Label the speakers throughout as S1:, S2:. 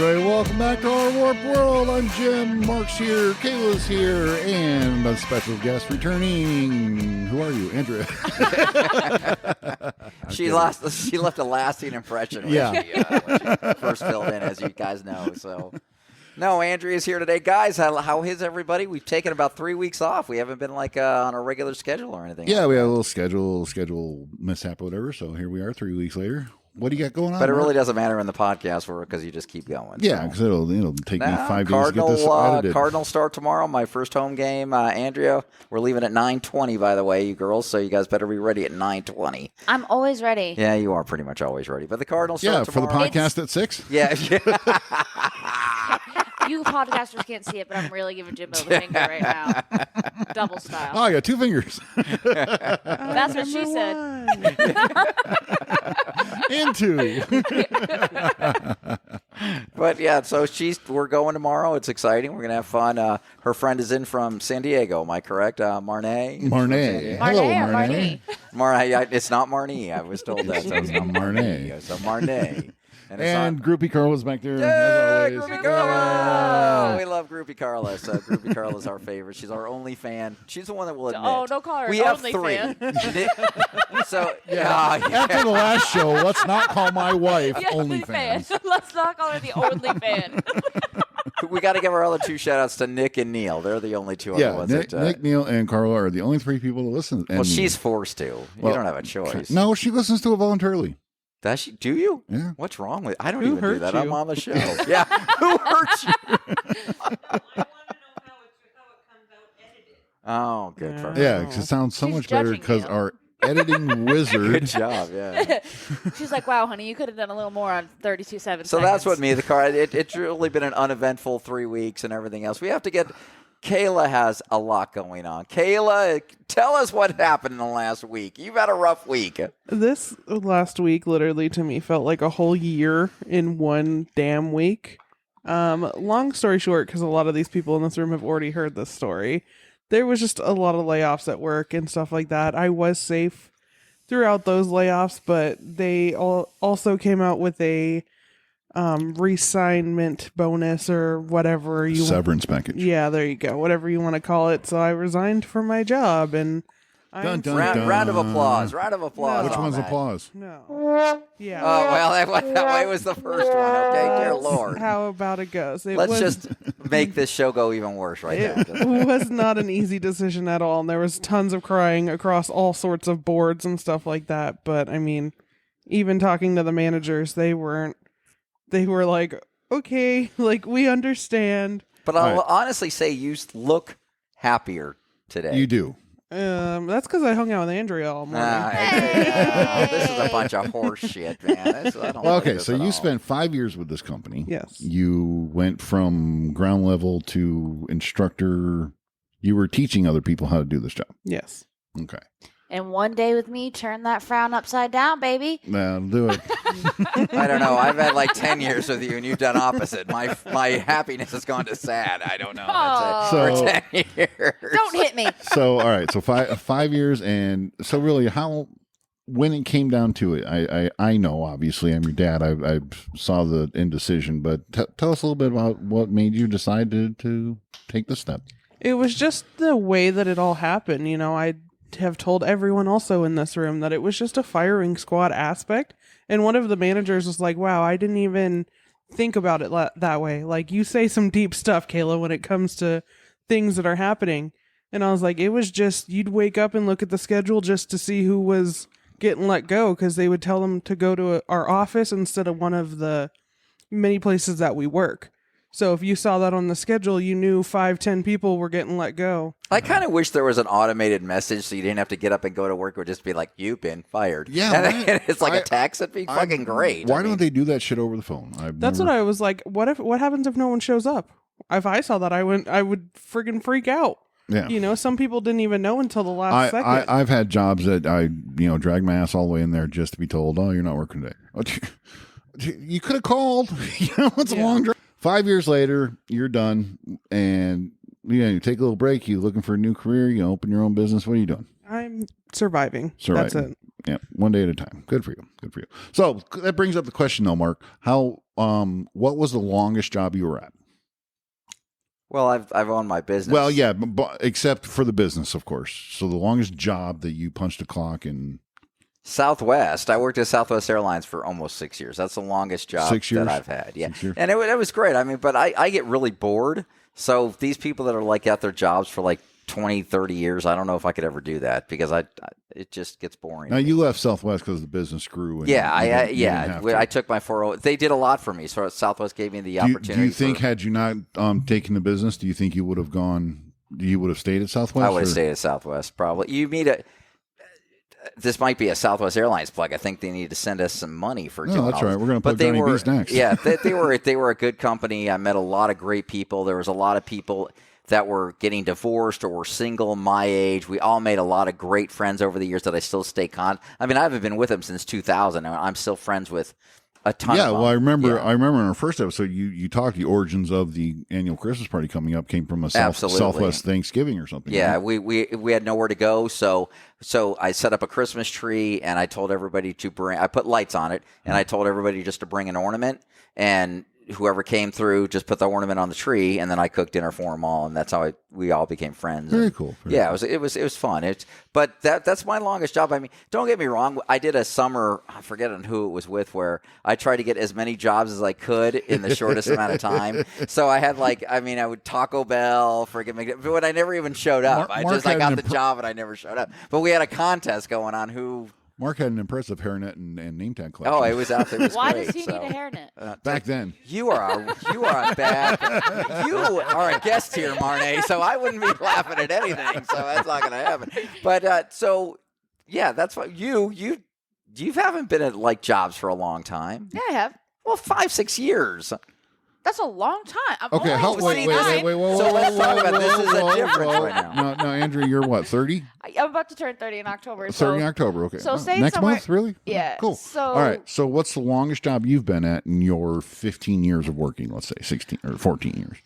S1: everybody. Welcome back to our Warp World. I'm Jim. Mark's here. Kayla's here. And a special guest returning. Who are you? Andrea.
S2: She left a lasting impression when she first filled in, as you guys know. So, no, Andrea's here today. Guys, how is everybody? We've taken about 3 weeks off. We haven't been on a regular schedule or anything.
S1: Yeah, we had a little schedule mishap or whatever. So here we are 3 weeks later. What do you got going on?
S2: But it really doesn't matter in the podcast because you just keep going.
S1: Yeah, because it'll take me 5 days to get this edited.
S2: Cardinals start tomorrow, my first home game. Andrea, we're leaving at 9:20, by the way, you girls, so you guys better be ready at 9:20.
S3: I'm always ready.
S2: Yeah, you are pretty much always ready. But the Cardinals start tomorrow.
S1: For the podcast at 6?
S2: Yeah.
S3: You podcasters can't see it, but I'm really giving Jimbo the finger right now. Double style.
S1: Oh, I got 2 fingers.
S3: That's what she said.
S1: And 2.
S2: But yeah, so we're going tomorrow. It's exciting. We're gonna have fun. Her friend is in from San Diego. Am I correct? Marnay.
S1: Hello, Marnay.
S2: Marnay. It's not Marnay. I was told that. So it's not
S1: Marnay.
S2: So Marnay.
S1: And Groupie Carl was back there.
S2: Yay, Groupie Carla! We love Groupie Carla. So Groupie Carla's our favorite. She's our only fan. She's the one that will admit.
S3: Oh, don't call her
S2: we have
S3: only
S2: 3.
S3: fan.
S2: So
S1: after the last show, let's not call my wife only fan.
S3: Let's not call her the only fan.
S2: We got to give our other 2 shout-outs to Nick and Neil. They're the only 2 other ones.
S1: Nick, Neil, and Carla are the only 3 people to listen.
S2: Well, she's forced to. You don't have a choice.
S1: No, she listens to it voluntarily.
S2: Does she? Do you?
S1: Yeah.
S2: What's wrong with? I don't
S4: Who
S2: even do that.
S4: hurt
S2: I'm
S4: you?
S2: on the show. Yeah. Who hurt you? Oh, good for her.
S1: Yeah, because it sounds so
S3: She's
S1: much better
S3: judging
S1: because
S3: you.
S1: our editing wizard.
S2: Good job. Yeah.
S3: She's like, wow, honey, you could have done a little more on 32.7
S2: So that's what the car. It's really been an uneventful 3 weeks and everything else. We have to get. Kayla has a lot going on. Kayla, tell us what happened in the last week. You've had a rough week.
S4: This last week, literally, to me, felt like a whole year in one damn week. Long story short, because a lot of these people in this room have already heard this story, there was just a lot of layoffs at work and stuff like that. I was safe throughout those layoffs, but they also came out with a reassignment bonus or whatever you
S1: Severance package.
S4: Yeah, there you go. Whatever you want to call it. So I resigned from my job and
S1: Dun, dun,
S2: Round of applause. Round of applause.
S1: Which
S2: on
S1: one's
S2: that.
S1: applause?
S4: no. Yeah.
S2: Oh, well, that way was the first one. Okay, dear Lord.
S4: How about it goes.
S2: Let's just make this show go even worse right now.
S4: It was not an easy decision at all, and there was tons of crying across all sorts of boards and stuff like that. But I mean, even talking to the managers, they were like, okay, like we understand.
S2: But I'll honestly say you look happier today.
S1: You do.
S4: That's because I hung out with Andrea all morning.
S2: This is a bunch of horse shit, man. I don't like
S1: Okay,
S2: this
S1: so
S2: at
S1: you
S2: all.
S1: spent 5 years with this company.
S4: Yes.
S1: You went from ground level to instructor. You were teaching other people how to do this job.
S4: Yes.
S1: Okay.
S3: And one day with me, turn that frown upside down, baby.
S1: That'll do it.
S2: I don't know. I've had like 10 years with you, and you've done opposite. My happiness has gone to sad. I don't know. That's it.
S1: So-
S2: For 10 years.
S3: Don't hit me.
S1: So, all right. So 5 years. And so really when it came down to it, I know, obviously, I'm your dad. I saw the indecision, but tell us a little bit about what made you decide to take this step.
S4: It was just the way that it all happened. You know, I have told everyone also in this room that it was just a firing squad aspect. And one of the managers was like, wow, I didn't even think about it that way. Like, you say some deep stuff, Kayla, when it comes to things that are happening. And I was like, it was just, you'd wake up and look at the schedule just to see who was getting let go, because they would tell them to go to our office instead of one of the many places that we work. So if you saw that on the schedule, you knew 5-10 people were getting let go.
S2: I kind of wish there was an automated message so you didn't have to get up and go to work. It would just be like, you've been fired.
S1: Yeah,
S2: And
S1: right.
S2: it's like a text. It'd be fucking great.
S1: Why don't they do that shit over the phone?
S4: That's what I was like. What happens if no one shows up? If I saw that, I would friggin' freak out.
S1: Yeah.
S4: You know, some people didn't even know until the last second.
S1: I've had jobs that I drag my ass all the way in there just to be told, oh, you're not working today. You could have called. It's a long drive. 5 years later, you're done, and you take a little break. You looking for a new career. You open your own business. What are you doing?
S4: I'm surviving.
S1: Surviving.
S4: That's it.
S1: Yeah, one day at a time. Good for you. Good for you. So that brings up the question, though, Mark. What was the longest job you were at?
S2: Well, I've owned my business.
S1: Well, yeah, except for the business, of course. So the longest job that you punched a clock in.
S2: Southwest. I worked at Southwest Airlines for almost 6 years. That's the longest job
S1: 6 years?
S2: that I've had. Yeah,
S1: 6 years?
S2: and it was great. I mean, but I get really bored. So these people that are like at their jobs for like 20, 30 years, I don't know if I could ever do that because it just gets boring.
S1: Now you left Southwest because the business grew. And
S2: Yeah,
S1: you didn't have
S2: I
S1: to.
S2: took my 401. They did a lot for me. So Southwest gave me the
S1: Do you
S2: opportunity.
S1: think had you not taken the business, do you think you would have gone? You would have stayed at Southwest?
S2: I would have
S1: or-
S2: stayed at Southwest probably. You meet a. This might be a Southwest Airlines plug. I think they need to send us some money for doing
S1: No, that's
S2: all
S1: right.
S2: this.
S1: We're going to
S2: But
S1: put
S2: they
S1: Johnny
S2: were,
S1: B's next.
S2: yeah, they were a good company. I met a lot of great people. There was a lot of people that were getting divorced or were single my age. We all made a lot of great friends over the years that I still stay I mean, I haven't been with them since 2000, and I'm still friends with a ton of
S1: Yeah,
S2: them.
S1: well, I remember.
S2: Yeah.
S1: I remember in our first episode, you talked the origins of the annual Christmas party coming up came from a
S2: Absolutely.
S1: Southwest Thanksgiving or something.
S2: Yeah,
S1: right?
S2: we had nowhere to go, so I set up a Christmas tree and I told everybody to bring. I put lights on it and I told everybody just to bring an ornament, and whoever came through just put the ornament on the tree, and then I cooked dinner for them all, and that's how we all became friends.
S1: Very
S2: And,
S1: cool.
S2: yeah, it was fun. But that's my longest job. I mean, don't get me wrong. I did a summer. I forget who it was with, where I tried to get as many jobs as I could in the shortest amount of time. So I had I would Taco Bell, but I never even showed up.
S1: Mark
S2: I
S1: had
S2: got
S1: an
S2: the job and I never showed up. But we had a contest going on who.
S1: Mark had an impressive hairnet and name tag collection.
S2: Oh, it was out there. It was
S3: Why
S2: great,
S3: does he
S2: so.
S3: need a hairnet?
S1: back then.
S2: You are a bad. You are a guest here, Marnie. So I wouldn't be laughing at anything. So that's not going to happen. But so yeah, that's what you haven't been at like jobs for a long time.
S3: Yeah, I have.
S2: Well, 5-6 years.
S3: That's a long time. I'm
S1: Okay,
S3: only
S1: wait,
S3: 29.
S1: whoa,
S2: So let's talk about this
S1: whoa,
S2: is a
S1: whoa,
S2: difference
S1: whoa.
S2: right now.
S1: No, Andrew, you're what, 30?
S3: I'm about to turn 30 in October.
S1: 30
S3: So
S1: in October, okay.
S3: so say
S1: next
S3: somewhere-
S1: month, really?
S3: Yeah,
S1: Cool.
S3: so-
S1: All right, so what's the longest job you've been at in your 15 years of working, let's say, 16 or 14 years?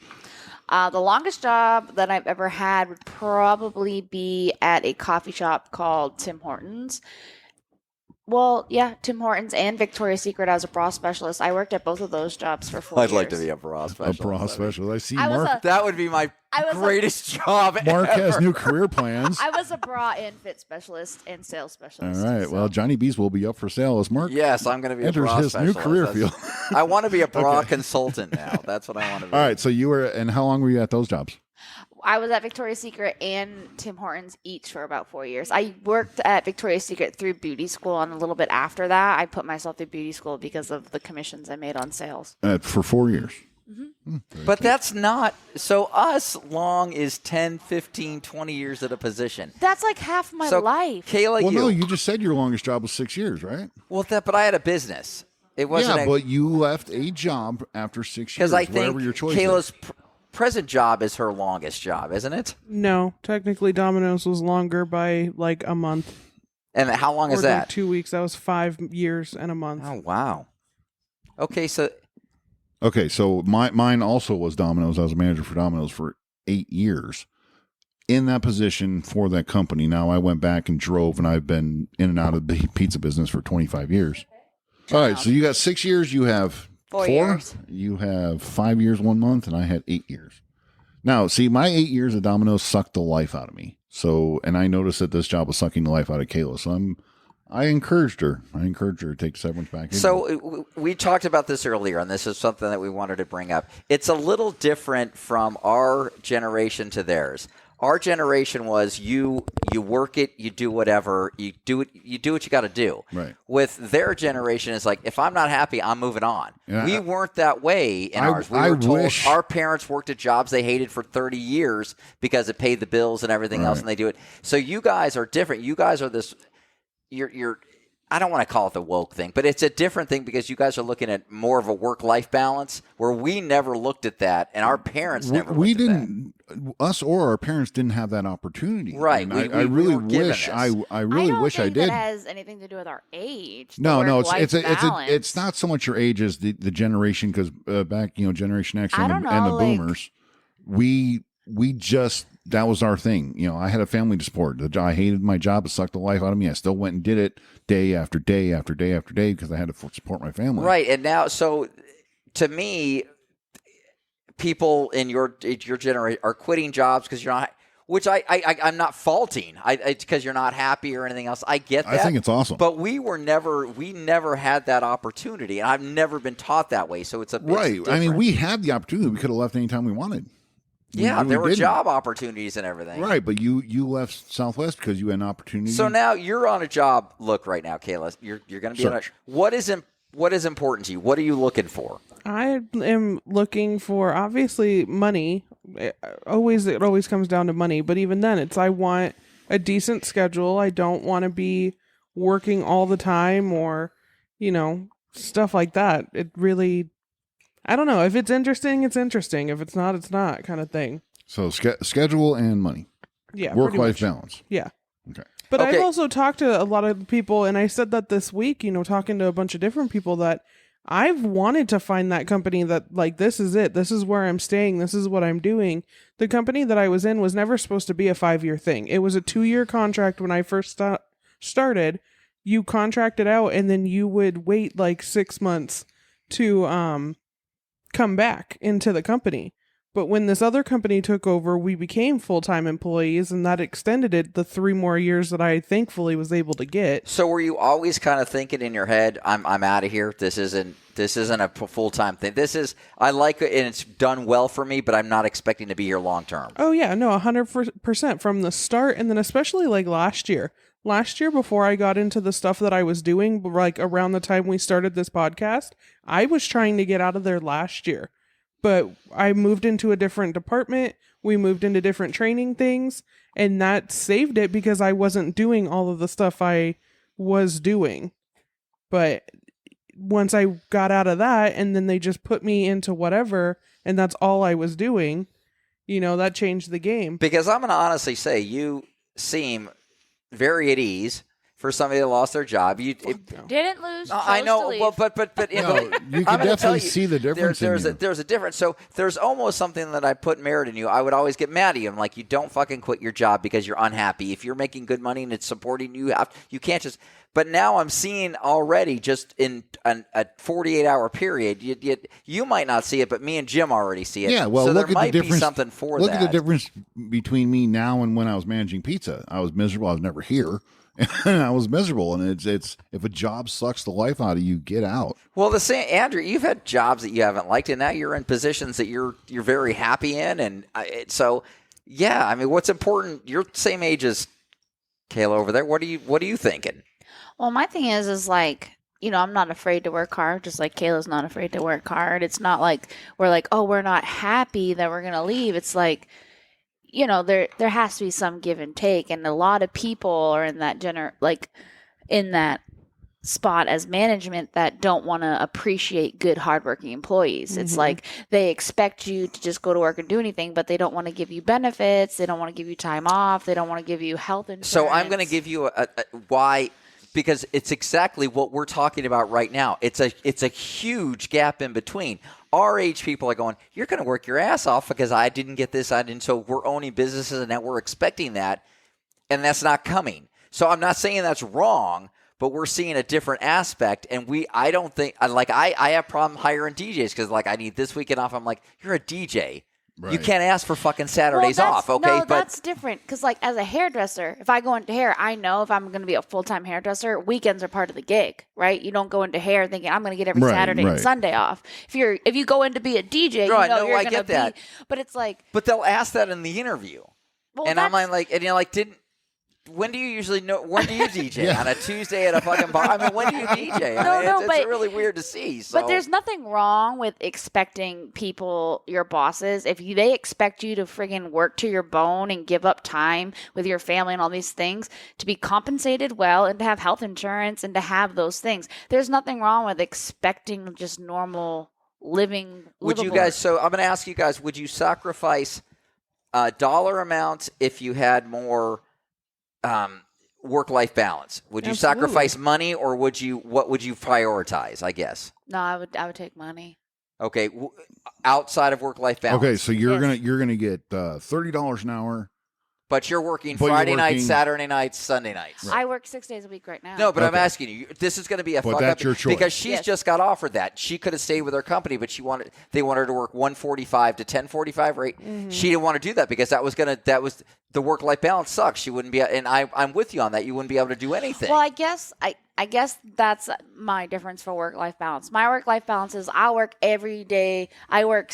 S3: the longest job that I've ever had would probably be at a coffee shop called Tim Hortons. Well, yeah, Tim Hortons and Victoria's Secret as a bra specialist. I worked at both of those jobs for 4 years.
S2: I'd like to be a bra specialist.
S1: A bra specialist. I see
S3: I was
S1: Mark.
S2: That would be my
S3: I was a-
S2: greatest job
S1: Mark
S2: ever.
S1: has new career plans.
S3: I was a bra and fit specialist and sales
S1: All
S3: specialist.
S1: right.
S3: so-
S1: Well, Johnny B's will be up for sale as Mark
S2: Yes, I'm going to be a
S1: enters
S2: bra
S1: his
S2: specialist.
S1: new career
S2: That's-
S1: field.
S2: I want to be a bra consultant now. That's what I want to be.
S1: All right. So you were, and how long were you at those jobs?
S3: I was at Victoria's Secret and Tim Hortons each for about 4 years. I worked at Victoria's Secret through beauty school, and a little bit after that, I put myself through beauty school because of the commissions I made on sales.
S1: For 4 years.
S2: But that's not so us long is 10, 15, 20 years at a position.
S3: That's like half my
S2: So
S3: life.
S2: Kayla,
S1: Well, no, you just said your longest job was 6 years, right?
S2: but I had a business. It wasn't
S1: Yeah, but you left a job after 6 years.
S2: because I think
S1: whatever your choice
S2: Kayla's
S1: is.
S2: present job is her longest job, isn't it?
S4: No, technically Domino's was longer by like a month.
S2: And how long
S4: Or
S2: is
S4: like
S2: that?
S4: 2 weeks. That was 5 years and a month.
S2: Oh wow. Okay, so
S1: Okay, so mine also was Domino's. I was a manager for Domino's for 8 years in that position for that company. Now I went back and drove, and I've been in and out of the pizza business for 25 years. All right, so you got 6 years. You have
S3: 4 years.
S1: You have 5 years, 1 month, and I had 8 years. Now, see, my 8 years at Domino's sucked the life out of me. So, and I noticed that this job was sucking the life out of Kayla. So I encouraged her. To take severance back.
S2: So we talked about this earlier, and this is something that we wanted to bring up. It's a little different from our generation to theirs. Our generation was you work it, you do whatever, you do what you got to do.
S1: Right.
S2: With their generation, it's like if I'm not happy, I'm moving on.
S1: Yeah,
S2: we weren't that way in ours. We
S1: I
S2: were told
S1: wish-
S2: our parents worked at jobs they hated for 30 years because it paid the bills and everything else,
S1: Right.
S2: and they do it. So you guys are different. You guys are this. You're I don't want to call it the woke thing, but it's a different thing because you guys are looking at more of a work-life balance where we never looked at that, and our parents never
S1: we
S2: looked at that.
S1: didn't. Us or our parents didn't have that opportunity.
S2: Right,
S1: And
S2: we
S1: I really
S2: weren't given
S1: wish.
S2: this.
S1: I really
S3: don't
S1: wish I
S3: think
S1: did.
S3: that has anything to do with our age.
S1: No,
S3: the
S1: no,
S3: work-life balance.
S1: it's not so much your age as the generation because back Generation X
S3: I
S1: and
S3: don't
S1: the
S3: know, like-
S1: boomers, we that was our thing. You know, I had a family to support. I hated my job. It sucked the life out of me. I still went and did it day after day after day after day because I had to support my family.
S2: Right. And now, so to me, people in your generation are quitting jobs because you're not, which I'm not faulting. It's because you're not happy or anything else. I get that.
S1: I think it's awesome.
S2: But we never had that opportunity, and I've never been taught that way. So it's
S1: right. I mean, we had the opportunity. We could have left anytime we wanted.
S2: Yeah, there were job opportunities and everything.
S1: Right, but you left Southwest because you had an opportunity.
S2: So now you're on a job look right now, Kayla. You're going to be on a, what is important to you? What are you looking for?
S4: I am looking for, obviously, money. It always comes down to money, but even then, I want a decent schedule. I don't want to be working all the time or, stuff like that. It really, I don't know. If it's interesting, it's interesting. If it's not, it's not, kind of thing.
S1: So schedule and money.
S4: Yeah.
S1: Work-life balance.
S4: Yeah.
S1: Okay.
S4: But I've also talked to a lot of people, and I said that this week, talking to a bunch of different people, that I've wanted to find that company that, like, this is it. This is where I'm staying. This is what I'm doing. The company that I was in was never supposed to be a 5-year thing. It was a 2-year contract when I first started. You contracted out, and then you would wait like 6 months to come back into the company. But when this other company took over, we became full-time employees, and that extended it the 3 more years that I thankfully was able to get.
S2: So were you always kind of thinking in your head, I'm out of here. This isn't a full-time thing. I like it, and it's done well for me, but I'm not expecting to be here long term.
S4: Oh yeah, no, 100% from the start, and then especially like last year. Last year, before I got into the stuff that I was doing, like around the time we started this podcast, I was trying to get out of there last year. But I moved into a different department. We moved into different training things, and that saved it because I wasn't doing all of the stuff I was doing. But once I got out of that, and then they just put me into whatever, and that's all I was doing, that changed the game.
S2: Because I'm going to honestly say you seem very at ease. For somebody that lost their job,
S3: didn't lose.
S2: I know,
S3: well,
S2: but
S1: you can definitely see the difference.
S2: There's a difference. So there's almost something that I put merit in you. I would always get mad at you. I'm like, you don't fucking quit your job because you're unhappy. If you're making good money and it's supporting you, you can't just. But now I'm seeing already, just in a 48-hour period, you might not see it, but me and Jim already see it.
S1: Yeah, well,
S2: so
S1: look
S2: there
S1: at
S2: might
S1: the difference.
S2: Be something for
S1: look
S2: that.
S1: At the difference between me now and when I was managing pizza. I was miserable. I was never here. And I was miserable, and it's if a job sucks the life out of you, get out.
S2: Well, the same, Andrew, you've had jobs that you haven't liked, and now you're in positions that you're very happy in, and so yeah. I mean, what's important? You're the same age as Kayla over there. What are you thinking?
S3: Well, my thing is like, I'm not afraid to work hard, just like Kayla's not afraid to work hard. It's not like we're like, oh, we're not happy that we're gonna leave. It's like, there has to be some give and take, and a lot of people are in that in that spot as management that don't want to appreciate good, hardworking employees. Mm-hmm. It's like they expect you to just go to work and do anything, but they don't want to give you benefits. They don't want to give you time off. They don't want to give you health insurance.
S2: So I'm going to give you a why. Because it's exactly what we're talking about right now. It's a huge gap in between. Our age people are going, you're going to work your ass off because I didn't get this, I didn't. So we're owning businesses and now we're expecting that, and that's not coming. So I'm not saying that's wrong, but we're seeing a different aspect. And I don't think, I have problem hiring DJs because I need this weekend off. I'm like, you're a DJ. Right. You can't ask for fucking Saturdays off, okay?
S3: No, that's different. Because, as a hairdresser, if I go into hair, I know if I'm going to be a full-time hairdresser, weekends are part of the gig, right? You don't go into hair thinking, I'm going to get every Saturday and Sunday off. If you go in to be a DJ, you're going to be... But it's like...
S2: But they'll ask that in the interview. Well, and I'm like, and you're like, when do you usually know? When do you DJ? On a Tuesday at a fucking bar? I mean, when do you DJ? It's really weird to see. So.
S3: But there's nothing wrong with expecting people, your bosses, if they expect you to friggin' work to your bone and give up time with your family and all these things, to be compensated well and to have health insurance and to have those things. There's nothing wrong with expecting just normal living.
S2: Would you guys? So I'm going to ask you guys: would you sacrifice a dollar amount if you had more? Work-life balance. Would you sacrifice money, or what would you prioritize? I guess.
S3: No, I would take money.
S2: Okay, outside of work-life balance.
S1: Okay, so you're
S3: Yes.
S1: gonna get $30 an hour.
S2: But you're working
S1: But you're
S2: Friday nights,
S1: working-
S2: Saturday nights, Sunday nights.
S3: I work 6 days a week right now.
S2: No, but I'm
S1: Okay.
S2: asking you. This is going to be a
S1: But
S2: fuck
S1: that's
S2: up
S1: your choice.
S2: because she's
S3: Yes.
S2: just got offered that. She could have stayed with her company, but they wanted her to work 1:45 to 10:45. Right? She didn't want to do that because that was the work-life balance sucks. She wouldn't be, and I'm with you on that. You wouldn't be able to do anything.
S3: Well, I guess that's my difference for work-life balance. My work-life balance is I work every day. I work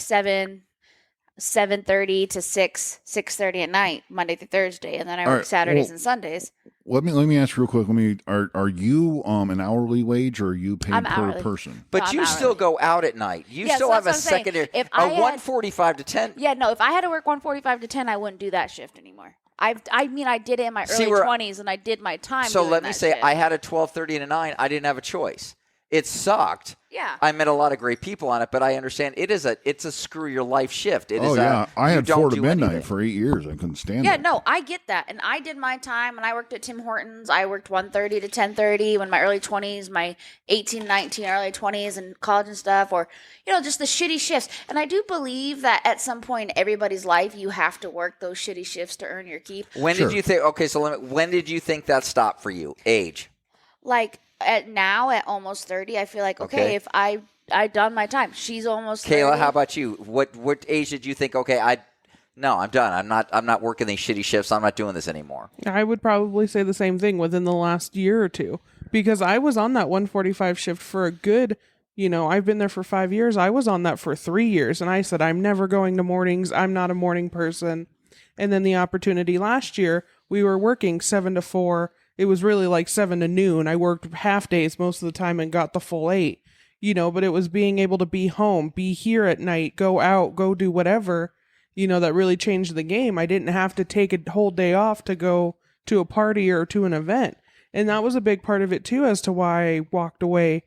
S3: 7:30 to 6:30 at night, Monday through Thursday, and then I
S1: All
S3: work
S1: right,
S3: Saturdays
S1: well-
S3: and Sundays.
S1: Let me ask real quick. Are you an hourly wage or are you paid
S3: I'm
S1: per
S3: hourly.
S1: person?
S2: but
S3: No, I'm
S2: you still
S3: hourly.
S2: go out at night. You
S3: Yeah,
S2: still
S3: so
S2: have a
S3: that's what I'm saying.
S2: secondary.
S3: If
S2: a
S3: I had-
S2: 1:45 to 10.
S3: Yeah, no, if I had to work 1:45 to 10, I wouldn't do that shift anymore. I did it in my
S2: See,
S3: early
S2: we're-
S3: 20s, and I did my time.
S2: So
S3: doing
S2: let me
S3: that
S2: say,
S3: shift.
S2: I had a 12:30 and a 9. I didn't have a choice. It sucked.
S3: Yeah.
S2: I met a lot of great people on it, but I understand it's a screw your life shift. It is
S1: I
S2: you
S1: had
S2: don't
S1: 4 to
S2: do
S1: midnight
S2: anything.
S1: for 8 years. I couldn't stand
S3: Yeah,
S1: it.
S3: no, I get that. And I did my time, and I worked at Tim Hortons. I worked 1:30 to 10:30 when my early 20s, my 18, 19, early 20s, and college and stuff, or, just the shitty shifts. And I do believe that at some point in everybody's life, you have to work those shitty shifts to earn your keep.
S2: When
S1: Sure.
S2: did you think? Okay, so when did you think that stopped for you? Age.
S3: Like, at almost 30, I feel like,
S2: Okay.
S3: okay, if I done my time. She's almost 30.
S2: Kayla, how about you? What age did you think? Okay, I'm done. I'm not working these shitty shifts. I'm not doing this anymore.
S4: I would probably say the same thing within the last year or two, because I was on that 145 shift for a good, I've been there for 5 years. I was on that for 3 years, and I said, I'm never going to mornings. I'm not a morning person. And then the opportunity last year, we were working 7 to 4. It was really like 7 to noon. I worked half days most of the time and got the full 8, but it was being able to be home, be here at night, go out, go do whatever, that really changed the game. I didn't have to take a whole day off to go to a party or to an event. And that was a big part of it too, as to why I walked away,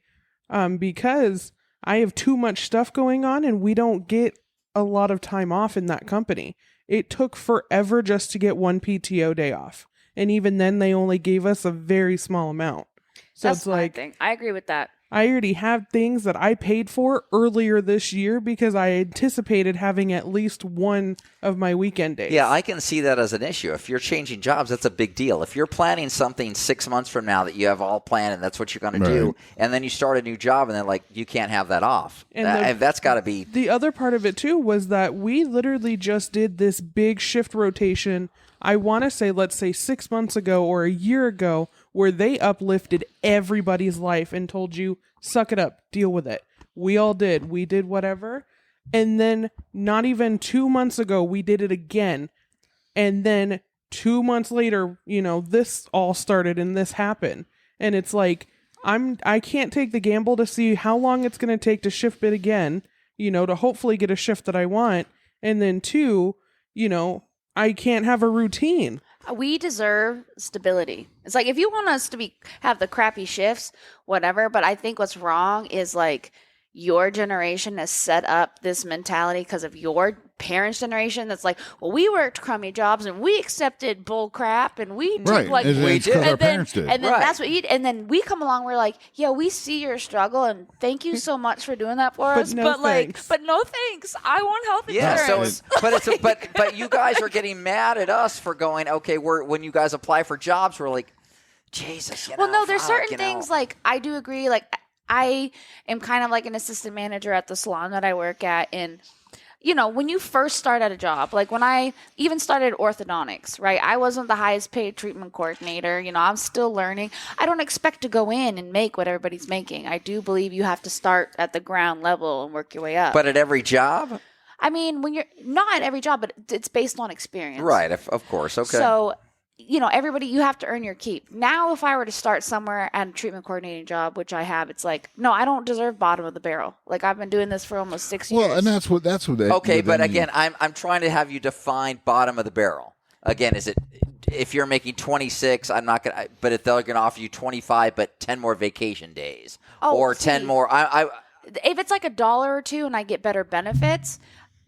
S4: because I have too much stuff going on and we don't get a lot of time off in that company. It took forever just to get one PTO day off. And even then they only gave us a very small amount. So
S3: That's
S4: it's
S3: my
S4: like,
S3: thing. I agree with that.
S4: I already have things that I paid for earlier this year because I anticipated having at least one of my weekend days.
S2: Yeah, I can see that as an issue. If you're changing jobs, that's a big deal. If you're planning something 6 months from now that you have all planned and that's what you're going to do, and then you start a new job and then you can't have that off.
S4: And
S2: That's got to be.
S4: The other part of it too was that we literally just did this big shift rotation. I want to say, let's say 6 months ago or a year ago, where they uplifted everybody's life and told you, suck it up, deal with it. We all did. We did whatever. And then not even 2 months ago, we did it again. And then 2 months later, this all started and this happened. And it's like, I can't take the gamble to see how long it's going to take to shift it again, to hopefully get a shift that I want. And then 2, I can't have a routine.
S3: We deserve stability. It's like, if you want us to have the crappy shifts, whatever, but I think what's wrong is your generation has set up this mentality because of your parents' generation that's like, well, we worked crummy jobs and we accepted bull crap and we took
S1: Right. It's
S2: we
S1: 'cause
S2: did.
S1: our
S3: and then,
S1: parents did.
S3: and then
S2: Right.
S3: that's what and then we come along, we're like, yeah, we see your struggle and thank you so much for doing that for
S4: But
S3: us.
S4: no
S3: but
S4: thanks.
S3: but no thanks. I want health
S2: Yeah,
S3: insurance.
S2: so but you guys are getting mad at us for going, okay, when you guys apply for jobs, we're like, Jesus,
S3: Well, no, there's
S2: fuck,
S3: certain things I do agree. I am kind of like an assistant manager at the salon that I work at. And, when you first start at a job, when I even started orthodontics, right? I wasn't the highest paid treatment coordinator. I'm still learning. I don't expect to go in and make what everybody's making. I do believe you have to start at the ground level and work your way up.
S2: But at every job?
S3: I mean, when you're not at every job, but it's based on experience.
S2: Right, of course. Okay.
S3: So, everybody, you have to earn your keep. Now, if I were to start somewhere at a treatment coordinating job, which I have, it's like, no, I don't deserve bottom of the barrel. I've been doing this for almost 6 years.
S1: Well, and that's what they,
S2: Okay, but
S1: they mean.
S2: again, I'm trying to have you define bottom of the barrel. Again, is it if you're making 26, I'm not gonna. But if they're gonna offer you 25, but 10 more vacation days, or 10 more,
S3: if it's like $1 or $2 and I get better benefits,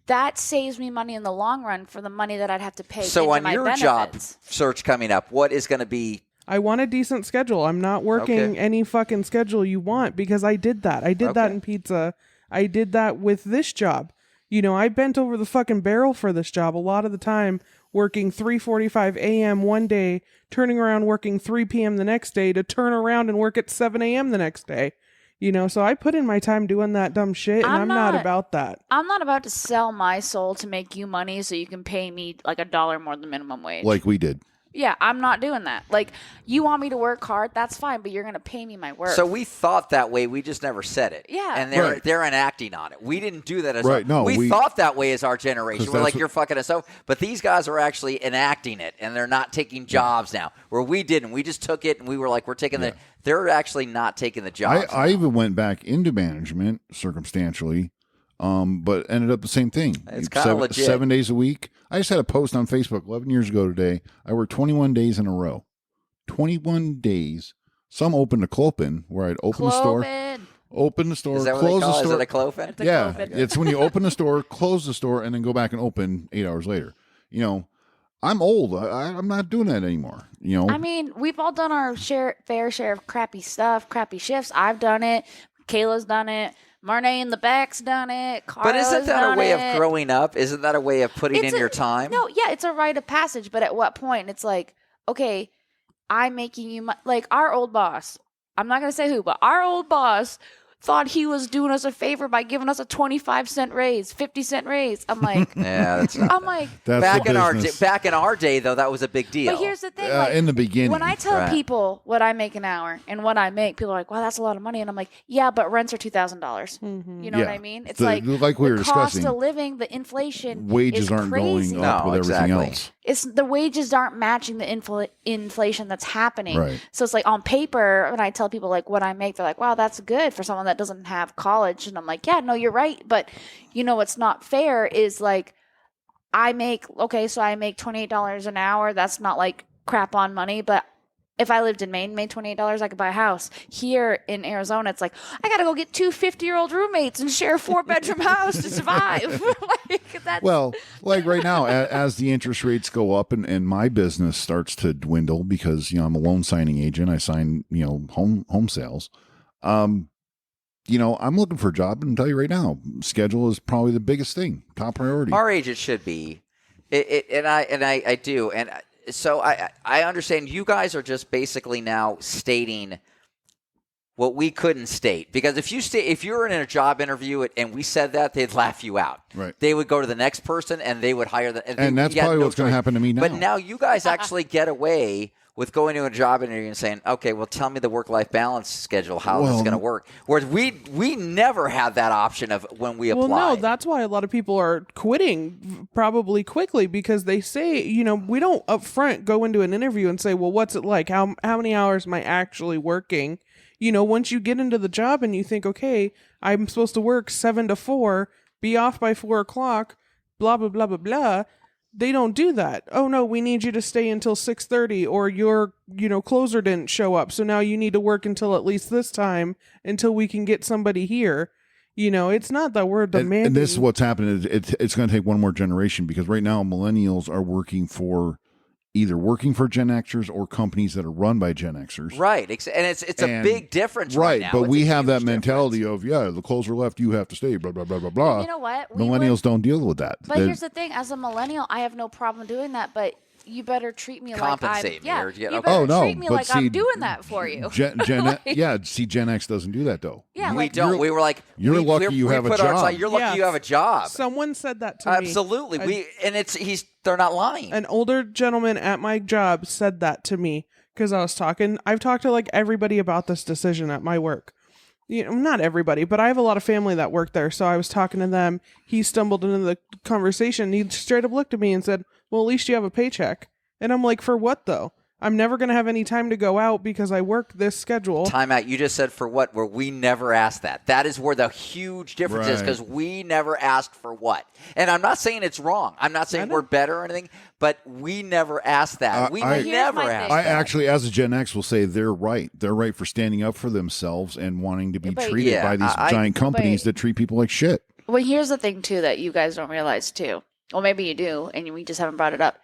S3: that saves me money in the long run for the money that I'd have to pay.
S2: So
S3: into
S2: on
S3: my
S2: your
S3: benefits.
S2: job search coming up, what is going to be?
S4: I want a decent schedule. I'm not working
S2: Okay.
S4: any fucking schedule you want, because I did that. I did that
S2: Okay.
S4: in pizza. I did that with this job. You know, I bent over the fucking barrel for this job a lot of the time, working 3:45 a.m. one day, turning around working 3 p.m. the next day to turn around and work at 7 a.m. the next day. You know, so I put in my time doing that dumb shit, and I'm not about that.
S3: I'm not about to sell my soul to make you money so you can pay me like $1 more than minimum wage.
S1: Like we did.
S3: Yeah, I'm not doing that. Like, you want me to work hard, that's fine, but you're going to pay me my work.
S2: So we thought that way. We just never said it.
S3: Yeah.
S2: And
S1: Right.
S2: they're enacting on it. We didn't do that as
S1: Right, no,
S2: we
S1: we-
S2: thought that way as our generation.
S1: 'Cause
S2: We're
S1: that's
S2: like,
S1: what-
S2: you're fucking us up. But these guys are actually enacting it, and they're not taking jobs now. Where we didn't. We just took it, and we were like, we're taking the – they're actually not taking the jobs.
S1: I even went back into management circumstantially, but ended up the same thing.
S2: It's kinda legit.
S1: 7 days a week. I just had a post on Facebook 11 years ago today. I worked 21 days in a row. 21 days. Some open to Clopen, where I'd open the store,
S2: Is that what they
S1: close the
S2: call it? Is
S1: store.
S2: it a cloven?
S3: It's a
S1: Yeah,
S3: Clopen.
S1: it's when you open the store, close the store, and then go back and open 8 hours later. You know, I'm old. I'm not doing that anymore. You know,
S3: I mean, we've all done our fair share of crappy stuff, crappy shifts. I've done it. Kayla's done it. Marnay in the back's done it. Carla's
S2: But isn't that a
S3: done
S2: way
S3: it.
S2: of growing up? Isn't that a way of putting
S3: It's
S2: in your time?
S3: No, yeah, it's a rite of passage. But at what point? It's like, okay, I'm making you like our old boss. I'm not gonna say who, but our old boss thought he was doing us a favor by giving us a 25-cent raise, 50-cent raise. I'm like,
S2: Yeah, that's not.
S3: I'm like,
S1: that's
S2: back
S1: the business.
S2: in our day, though, that was a big deal.
S3: but here's the thing. Like,
S1: in the beginning.
S3: when I tell
S2: Right.
S3: people what I make an hour and what I make, people are like, wow, that's a lot of money. And I'm like, yeah, but rents are $2,000. You know what
S1: Yeah.
S3: I mean? It's
S1: The-
S3: like
S1: like we were
S3: the cost
S1: discussing,
S3: of living, the inflation
S1: wages
S3: is
S1: aren't
S3: crazy.
S1: going up
S2: No,
S1: with everything
S2: exactly.
S1: else.
S3: It's the wages aren't matching the inflation that's happening.
S1: Right.
S3: So it's like on paper, when I tell people like what I make, they're like, wow, that's good for someone that doesn't have college. And I'm like, yeah, no, you're right. But you know what's not fair is like I make $28 an hour. That's not like crap on money, but if I lived in Maine, made $28, I could buy a house. Here in Arizona, it's like, I got to go get 2 50-year-old roommates and share a 4-bedroom house to survive. Like, that's,
S1: Well, like right now, as the interest rates go up and my business starts to dwindle because, you know, I'm a loan signing agent. I sign, you know, home sales. You know, I'm looking for a job and tell you right now, schedule is probably the biggest thing, top priority.
S2: Our age, it should be. I do. And so I understand you guys are just basically now stating what we couldn't state. Because if you were in a job interview and we said that, they'd laugh you out.
S1: Right.
S2: They would go to the next person and they would hire them.
S1: And that's probably what's going to happen to me now.
S2: But now you guys actually get away with going to a job interview and saying, okay, well, tell me the work-life balance schedule, how this is going to work. Whereas we never had that option of when we applied.
S4: Well, no, that's why a lot of people are quitting probably quickly because they say, you know, we don't upfront go into an interview and say, well, what's it like? How many hours am I actually working? You know, once you get into the job and you think, okay, I'm supposed to work 7 to 4, be off by 4 o'clock, blah, blah, blah, blah, blah. They don't do that. Oh no, we need you to stay until 6:30 or your, you know, closer didn't show up. So now you need to work until at least this time until we can get somebody here. You know, it's not that we're demanding.
S1: And this is what's happening. It's going to take one more generation because right now millennials are working for Gen Xers or companies that are run by Gen Xers.
S2: Right. And it's a big difference right now.
S1: But
S2: It's
S1: we
S2: a
S1: have that
S2: huge
S1: mentality of, the closer left, you have to stay, blah, blah, blah, blah, blah.
S3: you know what?
S1: Millennials don't deal with that.
S3: But here's the thing: as a millennial, I have no problem doing that. But you better treat me like I'm.
S2: Compensate me,
S3: Yeah,
S2: or
S3: you
S2: okay.
S3: better treat me
S1: but
S3: like I'm doing that for you.
S1: Gen X doesn't do that though.
S3: Yeah,
S2: we
S3: like
S2: don't. We were like,
S1: you're lucky you have a
S2: put our
S1: job.
S2: side, you're lucky
S4: Yes.
S2: you have a job.
S4: Someone said that to me.
S2: Absolutely. They're not lying.
S4: An older gentleman at my job said that to me because I've talked to like everybody about this decision at my work. You know, not everybody, but I have a lot of family that work there. So I was talking to them. He stumbled into the conversation. He straight up looked at me and said, well, at least you have a paycheck. And I'm like, for what though? I'm never going to have any time to go out because I work this schedule.
S2: Time out. You just said for what? Where we never asked that. That is where the huge difference is,
S1: Right.
S2: because we never asked for what. And I'm not saying it's wrong. I'm not saying we're better or anything, but we never asked that. We
S1: I-
S2: never
S3: Here's my
S2: asked
S3: thing.
S1: I
S2: that.
S1: actually, as a Gen X, will say they're right. They're right for standing up for themselves and wanting to be
S3: But-
S1: treated
S2: Yeah,
S1: by these
S2: I-
S1: giant companies
S3: but-
S1: that treat people like shit.
S3: Well, here's the thing too that you guys don't realize too. Well, maybe you do, and we just haven't brought it up.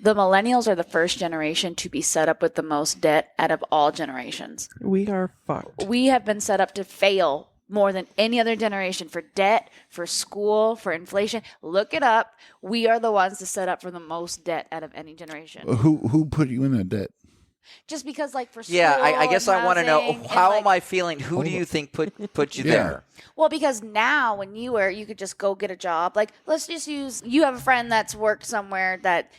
S3: The millennials are the first generation to be set up with the most debt out of all generations.
S4: We are fucked.
S3: We have been set up to fail more than any other generation for debt, for school, for inflation. Look it up. We are the ones to set up for the most debt out of any generation.
S1: Who put you in that debt?
S3: Just because, like, for school,
S2: Yeah, I guess
S3: and
S2: I want to know,
S3: housing,
S2: how
S3: and,
S2: am I feeling? Who do you think put you
S1: Yeah.
S2: there?
S3: Well, because now when you could just go get a job. Like, let's just use, you have a friend that's worked somewhere that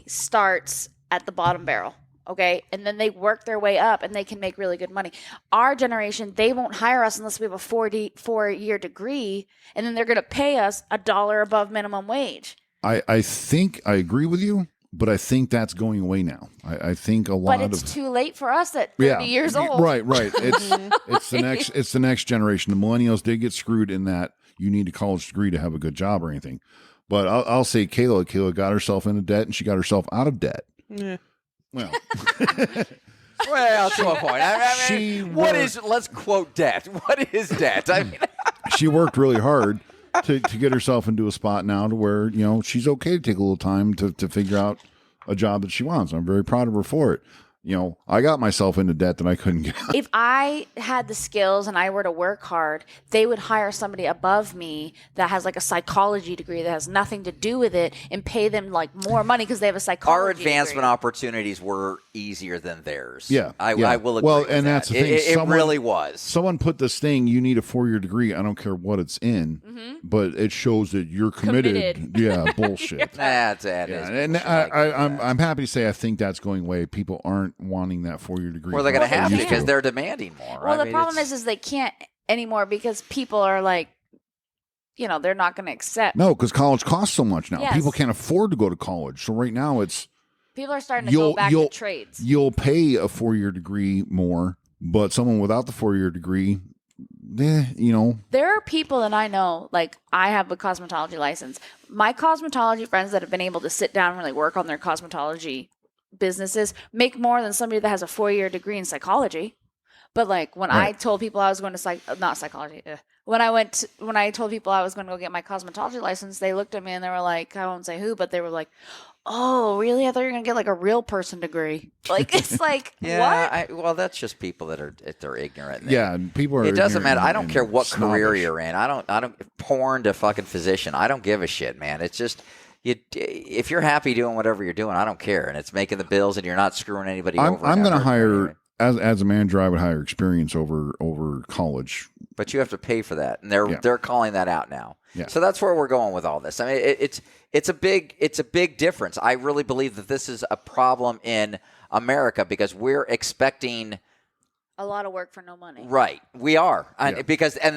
S3: starts at the bottom barrel, okay? And then they work their way up and they can make really good money. Our generation, they won't hire us unless we have a 4-year degree, and then they're going to pay us $1 above minimum wage.
S1: I think I agree with you, but I think that's going away now. I think a lot
S3: But it's
S1: of
S3: too late for us at 30 years old.
S1: Right. It's the next generation. The millennials did get screwed in that you need a college degree to have a good job or anything. But I'll say Kayla got herself into debt and she got herself out of debt.
S4: Yeah.
S1: Well,
S2: Well, to a point.
S1: She
S2: what
S1: worked-
S2: is, let's quote debt. What is debt? I mean,
S1: she worked really hard to get herself into a spot now to where, she's okay to take a little time to figure out a job that she wants. I'm very proud of her for it. I got myself into debt that I couldn't get.
S3: If I had the skills and I were to work hard, they would hire somebody above me that has like a psychology degree that has nothing to do with it and pay them like more money because they have a psychology
S2: our advancement
S3: degree.
S2: opportunities were easier than theirs.
S1: Yeah,
S2: I
S1: yeah.
S2: will agree.
S1: Well,
S2: with
S1: and
S2: that.
S1: that's the thing.
S2: It
S1: Someone-
S2: really was.
S1: Someone put this thing, you need a 4-year degree. I don't care what it's in, but it shows that you're committed. Yeah, bullshit.
S2: That
S1: Yeah,
S2: is.
S1: and
S2: bullshit. I agree with that.
S1: I'm happy to say I think that's going away. People aren't wanting that 4-year degree.
S2: Well, they're going to
S1: like they
S2: have to
S1: used
S2: because they're demanding more.
S3: Well,
S2: I
S3: the
S2: mean,
S3: problem
S2: it's-
S3: is they can't anymore because people are like, they're not going to accept.
S1: No, because college costs so much now.
S3: Yes.
S1: People can't afford to go to college. So right now it's
S3: People are starting to go back to trades.
S1: you'll pay a 4-year degree more, but someone without the 4-year degree,
S3: There are people that I know, like I have a cosmetology license. My cosmetology friends that have been able to sit down and really work on their cosmetology businesses make more than somebody that has a 4-year degree in psychology. But like when I
S1: Right.
S3: told people I was going to not psychology. When I told people I was going to go get my cosmetology license, they looked at me and they were like, I won't say who, but they were like, "Oh, really? I thought you were going to get like a real person degree." Like it's like, what?
S2: well, that's just people that they're ignorant.
S1: yeah, people are.
S2: It doesn't
S1: ignorant
S2: matter. I don't
S1: and
S2: care what career
S1: snobbish.
S2: you're in. I don't porn to fucking physician. I don't give a shit, man. It's just if you're happy doing whatever you're doing, I don't care, and it's making the bills, and you're not screwing anybody over.
S1: I'm going to
S2: ever.
S1: hire as a manager. I would hire experience over college.
S2: But you have to pay for that, and
S1: Yeah.
S2: they're calling that out now.
S1: Yeah.
S2: So that's where we're going with all this. I mean, it's a big difference. I really believe that this is a problem in America because we're expecting.
S3: A lot of work for no money.
S2: Right, we are
S1: Yeah.
S2: because I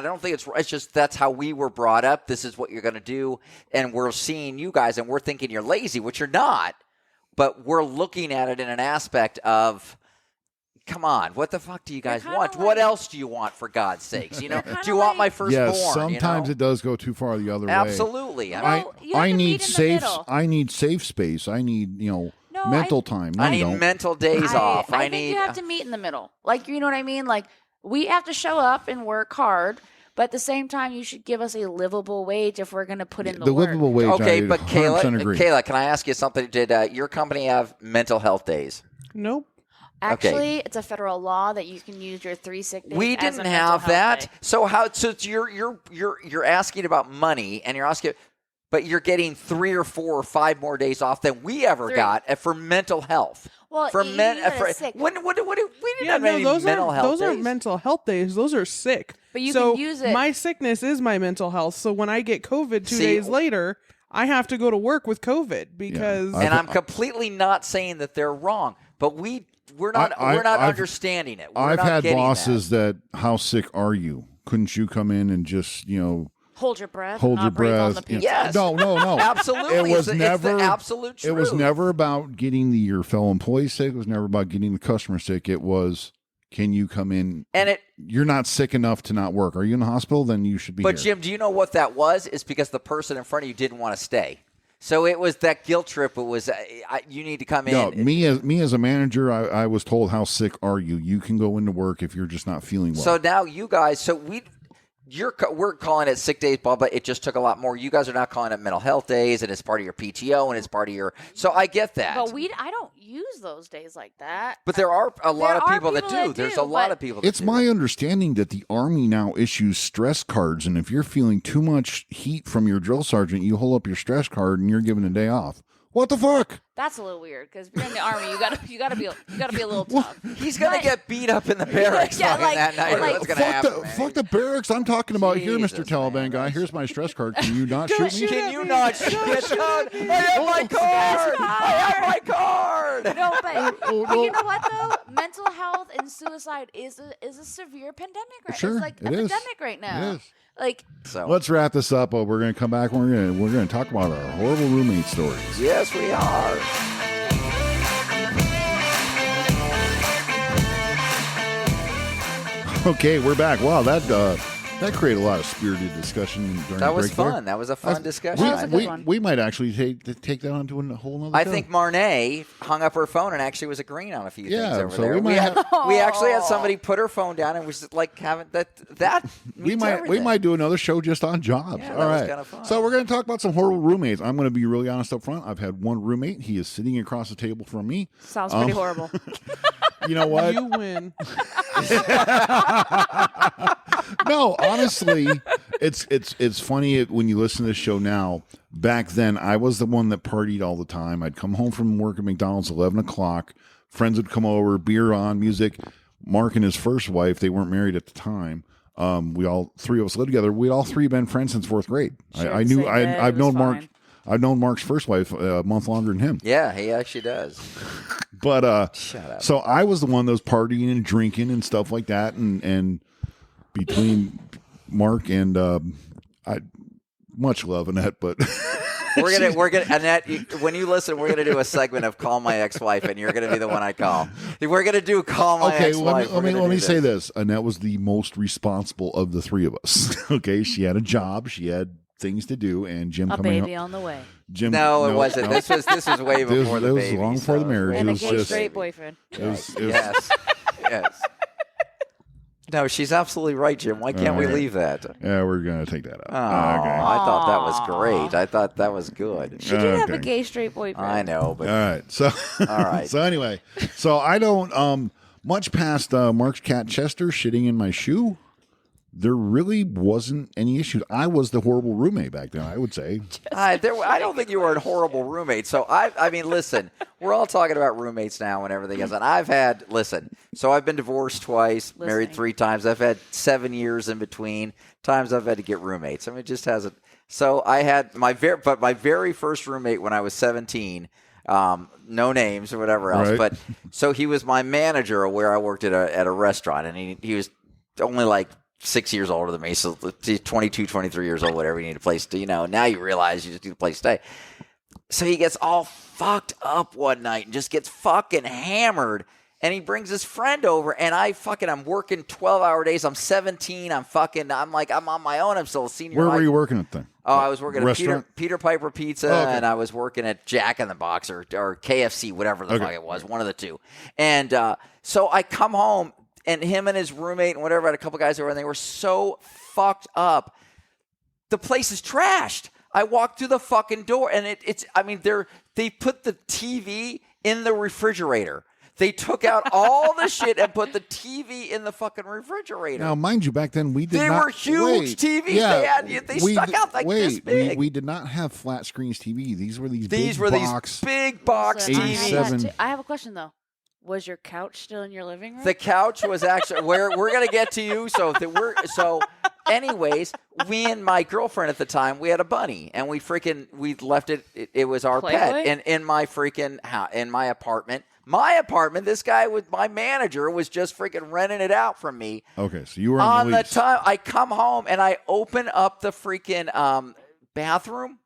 S2: don't think it's just that's how we were brought up. This is what you're going to do, and we're seeing you guys, and we're thinking you're lazy, which you're not. But we're looking at it in an aspect of, come on, what the fuck do you guys
S3: kinda
S2: want?
S3: like-
S2: What else do you want, for God's sakes? Do
S3: kinda
S2: you want my
S3: like-
S2: firstborn?
S1: Yes, sometimes
S2: you
S1: it does go too far the other way.
S2: Absolutely. I mean,
S3: Well, you have
S1: I
S3: to
S1: need
S3: meet in the
S1: safe.
S3: middle.
S1: I need safe space. I need
S3: No,
S1: mental time. No,
S2: I
S1: you
S2: need
S1: don't.
S2: mental days off.
S3: I
S2: I
S3: think
S2: need.
S3: you have to meet in the middle. Like, you know what I mean? Like, we have to show up and work hard, but at the same time, you should give us a livable wage if we're going to put in the work.
S1: livable wage.
S2: Okay,
S1: I
S2: but
S1: 100% agree.
S2: Kayla, can I ask you something? Did your company have mental health days?
S4: Nope.
S3: Actually, it's a federal law that you can use your 3 sick days.
S2: We
S3: as a
S2: didn't
S3: mental
S2: have
S3: health
S2: that.
S3: day.
S2: So you're asking about money, and you're asking, but you're getting 3 or 4 or 5 more days off than we ever
S3: 3.
S2: got for mental health.
S3: Well,
S2: For
S3: you
S2: men,
S3: get a
S2: for,
S3: sick.
S2: when we didn't
S4: Yeah,
S2: have
S4: no,
S2: any
S4: those
S2: mental health
S4: aren't
S2: days.
S4: mental health days. Those are sick.
S3: But you
S4: so
S3: can use it-
S4: My sickness is my mental health. So when I get COVID 2
S2: See-
S4: days later, I have to go to work with COVID because
S1: I-
S2: And I'm completely not saying that they're wrong, but we're not
S1: I've-
S2: understanding it. We're
S1: I've
S2: not
S1: had
S2: getting
S1: bosses that. How sick are you? Couldn't you come in and just
S3: Hold your breath.
S1: hold
S3: and
S1: your
S3: not breathe on
S1: breath?
S3: the pizza.
S2: Yes.
S1: No.
S2: Absolutely.
S1: It was
S2: it's
S1: never
S2: the absolute truth.
S1: It was never about getting your fellow employee sick. It was never about getting the customer sick. It was, can you come in?
S2: And
S1: You're not sick enough to not work. Are you in the hospital? Then you should be
S2: But
S1: here.
S2: Jim, do you know what that was? It's because the person in front of you didn't want to stay. So it was that guilt trip. It was you need to come
S1: No,
S2: in.
S1: me as a manager, I was told, how sick are you? You can go into work if you're just not feeling well.
S2: So now you guys, we're calling it sick days, blah, but it just took a lot more. You guys are not calling it mental health days, and it's part of your PTO, and it's part of your. So I get that.
S3: But I don't use those days like that.
S2: But there are a lot of people that do.
S3: that
S2: There's
S3: do,
S2: a lot
S3: but-
S2: of people that
S1: It's
S2: do.
S1: my understanding that the Army now issues stress cards, and if you're feeling too much heat from your drill sergeant, you hold up your stress card and you're given a day off. What the fuck?
S3: That's a little weird because if you're in the army, you gotta be a little tough.
S2: He's going to
S3: But-
S2: get beat up in the barracks
S3: Yeah,
S2: fucking that night.
S3: like-
S2: What's going to happen, man?
S1: Fuck the barracks. I'm talking about here, Mr.
S2: Jesus,
S1: Taliban
S2: man.
S1: guy. Here's my stress card. Can you not
S4: Don't
S1: shoot me?
S4: shoot
S2: Can
S4: at
S2: you
S4: me.
S2: not shit down? I have my card. I have my card.
S3: No, but
S1: Oh,
S3: you know what though? Mental health and suicide is a severe pandemic. Right?
S1: Sure,
S3: it's like
S1: it is.
S3: epidemic right now.
S1: It is.
S3: Like
S2: So
S1: Let's wrap this up. We're going to come back. And we're going to talk about our horrible roommate stories.
S2: yes, we are.
S1: Okay, we're back. Wow, that created a lot of spirited discussion during
S2: That
S1: the
S2: was
S1: break there.
S2: fun. That was a fun discussion.
S3: That was a good one.
S1: We might actually take that on to a whole nother
S2: I
S1: show.
S2: think Marnay hung up her phone and actually was agreeing on a few
S1: Yeah,
S2: things over
S1: so
S2: there.
S1: we might have-
S2: we actually had somebody put her phone down and was like having that
S1: we
S2: means
S1: might
S2: everything.
S1: do another show just on jobs.
S2: Yeah,
S1: All
S2: that was
S1: right.
S2: kinda fun.
S1: So we're going to talk about some horrible roommates. I'm going to be really honest up front. I've had one roommate. He is sitting across the table from me.
S3: sounds pretty horrible.
S1: You know what?
S4: You win.
S1: No, honestly, it's funny when you listen to this show now. Back then, I was the one that partied all the time. I'd come home from work at McDonald's 11 o'clock. Friends would come over, beer on, music. Mark and his first wife, they weren't married at the time. We all three of us lived together. We'd all three been friends since fourth grade.
S3: Shared
S1: I
S3: the
S1: knew
S3: same bed,
S1: I've
S3: it
S1: known
S3: was
S1: Mark.
S3: fine.
S1: I've known Mark's first wife a month longer than him.
S2: Yeah, he actually does.
S1: But
S2: Shut up.
S1: so I was the one that was partying and drinking and stuff like that, and between Mark and I, much love Annette, but
S2: We're gonna Annette. When you listen, we're gonna do a segment of "Call My Ex-Wife," and you're gonna be the one I call. We're gonna do "Call My
S1: okay.
S2: Ex-Wife."
S1: Let me say this: Annette was the most responsible of the three of us. Okay, she had a job, she had things to do, and Jim
S3: A
S1: coming
S3: baby
S1: up.
S3: on the way.
S1: Jim,
S2: No, it wasn't.
S1: no.
S2: This was way
S1: This was-
S2: before
S1: it
S2: the
S1: was
S2: baby.
S1: long before the
S2: so
S1: marriage.
S2: way
S3: And a
S1: was
S2: before
S3: gay
S2: the
S1: just-
S3: straight
S2: baby.
S3: boyfriend.
S1: It was-
S2: Yes, yes. No, she's absolutely right, Jim. Why can't we
S1: All right.
S2: leave that?
S1: Yeah, we're gonna take that out.
S2: Oh, I thought that was great. I thought that was good.
S3: She did have a
S1: Okay.
S3: gay straight boyfriend.
S2: I know, but
S1: All right. So
S2: All right.
S1: So anyway, so I don't much past Mark's cat Chester shitting in my shoe. There really wasn't any issues. I was the horrible roommate back then, I would say.
S2: I don't think you were a horrible roommate. So I mean, listen, we're all talking about roommates now and everything else. And so I've been divorced twice, married
S3: Listening.
S2: 3 times. I've had 7 years in between times I've had to get roommates. I mean, it just hasn't. So I had my very first roommate when I was 17. No names or whatever else,
S1: Right.
S2: but so he was my manager where I worked at a restaurant, and he was only like 6 years older than me, so 22, 23 years old, whatever. You need a place to, now you realize you just need a place to stay. So he gets all fucked up one night and just gets fucking hammered. And he brings his friend over, and I'm working 12-hour days. I'm 17. I'm on my own. I'm still a senior.
S1: Where were you working at then?
S2: Oh, I was working at
S1: Restaurant?
S2: Peter Piper Pizza,
S1: Oh, okay.
S2: and I was working at Jack in the Box or KFC, whatever the
S1: Okay.
S2: fuck it was, one of the two. And so I come home, and him and his roommate and whatever had a couple guys over, and they were so fucked up. The place is trashed. I walked through the fucking door, and they put the TV in the refrigerator. They took out all the shit and put the TV in the fucking refrigerator.
S1: Now, mind you, back then we did
S2: They
S1: not.
S2: were huge TVs. They stuck out like this big.
S1: We did not have flat screens TV. These were these
S2: These
S1: big
S2: were
S1: box.
S2: these big box
S3: Listen,
S2: TVs.
S3: I have a question though. Was your couch still in your living room?
S2: The couch was actually where we're gonna get to you. Anyways, me and my girlfriend at the time, we had a bunny, and we left it. It was our
S3: Playboy?
S2: pet in my freaking house, in my apartment. My apartment. This guy my manager was just freaking renting it out from me.
S1: Okay, so you were
S2: On
S1: on
S2: the
S1: lease.
S2: time I come home and I open up the freaking bathroom,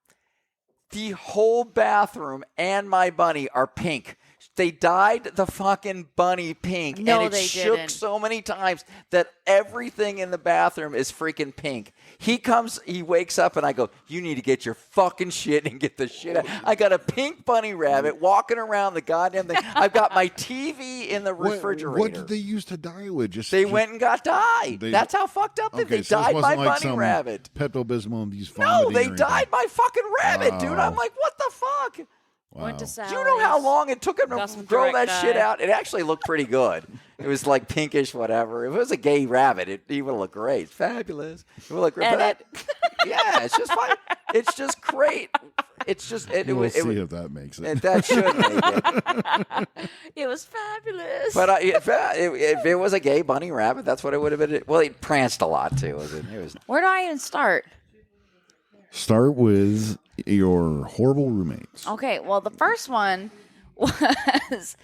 S2: the whole bathroom and my bunny are pink. They dyed the fucking bunny pink,
S3: No,
S2: and it
S3: they
S2: shook
S3: didn't.
S2: so many times that everything in the bathroom is freaking pink. He wakes up, and I go, you need to get your fucking shit and get the shit out. I got a pink bunny rabbit walking around the goddamn thing. I've got my TV in the refrigerator.
S1: What did they use to dye it with?
S2: They went and got dyed. That's how fucked up they
S1: so this
S2: dyed my
S1: wasn't like
S2: bunny
S1: some
S2: rabbit.
S1: Pepto-Bismol and these
S2: No, they
S1: vomiting or
S2: dyed my fucking rabbit, dude.
S1: Wow.
S2: I'm like, what the fuck?
S1: anything?
S3: Went to
S1: Wow.
S3: Sally's.
S2: Do you know how long it took him
S3: Got
S2: to
S3: some
S2: grow
S3: direct
S2: that shit
S3: dye.
S2: out? It actually looked pretty good. It was like pinkish, whatever. If it was a gay rabbit, he would look great. Fabulous. It would look great.
S3: And
S2: But yeah, it's just fine. It's just great. It's just
S1: We'll see if that makes it.
S2: that should make it.
S3: It was fabulous.
S2: But if it was a gay bunny rabbit, that's what it would have been. Well, he pranced a lot too. It was
S3: Where do I even start?
S1: Start with your horrible roommates.
S3: Okay, well, the first one was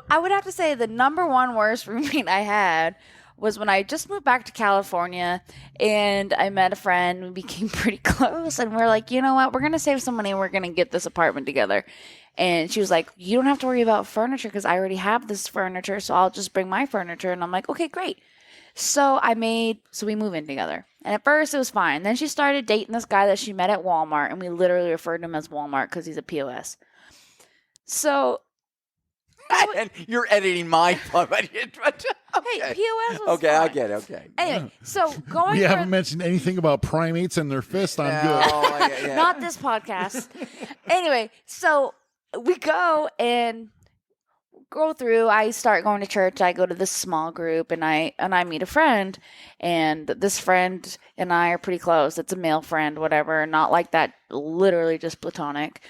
S3: I would have to say the number one worst roommate I had was when I just moved back to California and I met a friend. We became pretty close, and we're like, you know what? We're gonna save some money and we're gonna get this apartment together. And she was like, you don't have to worry about furniture because I already have this furniture, so I'll just bring my furniture. And I'm like, okay, great. So we move in together. And at first it was fine. Then she started dating this guy that she met at Walmart, and we literally referred to him as Walmart because he's a POS. So,
S2: and you're editing my part.
S3: hey, POS was
S2: Okay, I
S3: fine.
S2: get it. Okay.
S3: Anyway, so going
S1: We
S3: for
S1: haven't mentioned anything about primates and their fists. I'm good.
S2: Oh, yeah.
S3: not this podcast. Anyway, so we go and go through. I start going to church. I go to this small group, and I meet a friend, and this friend and I are pretty close. It's a male friend, whatever. Not like that. Literally just platonic.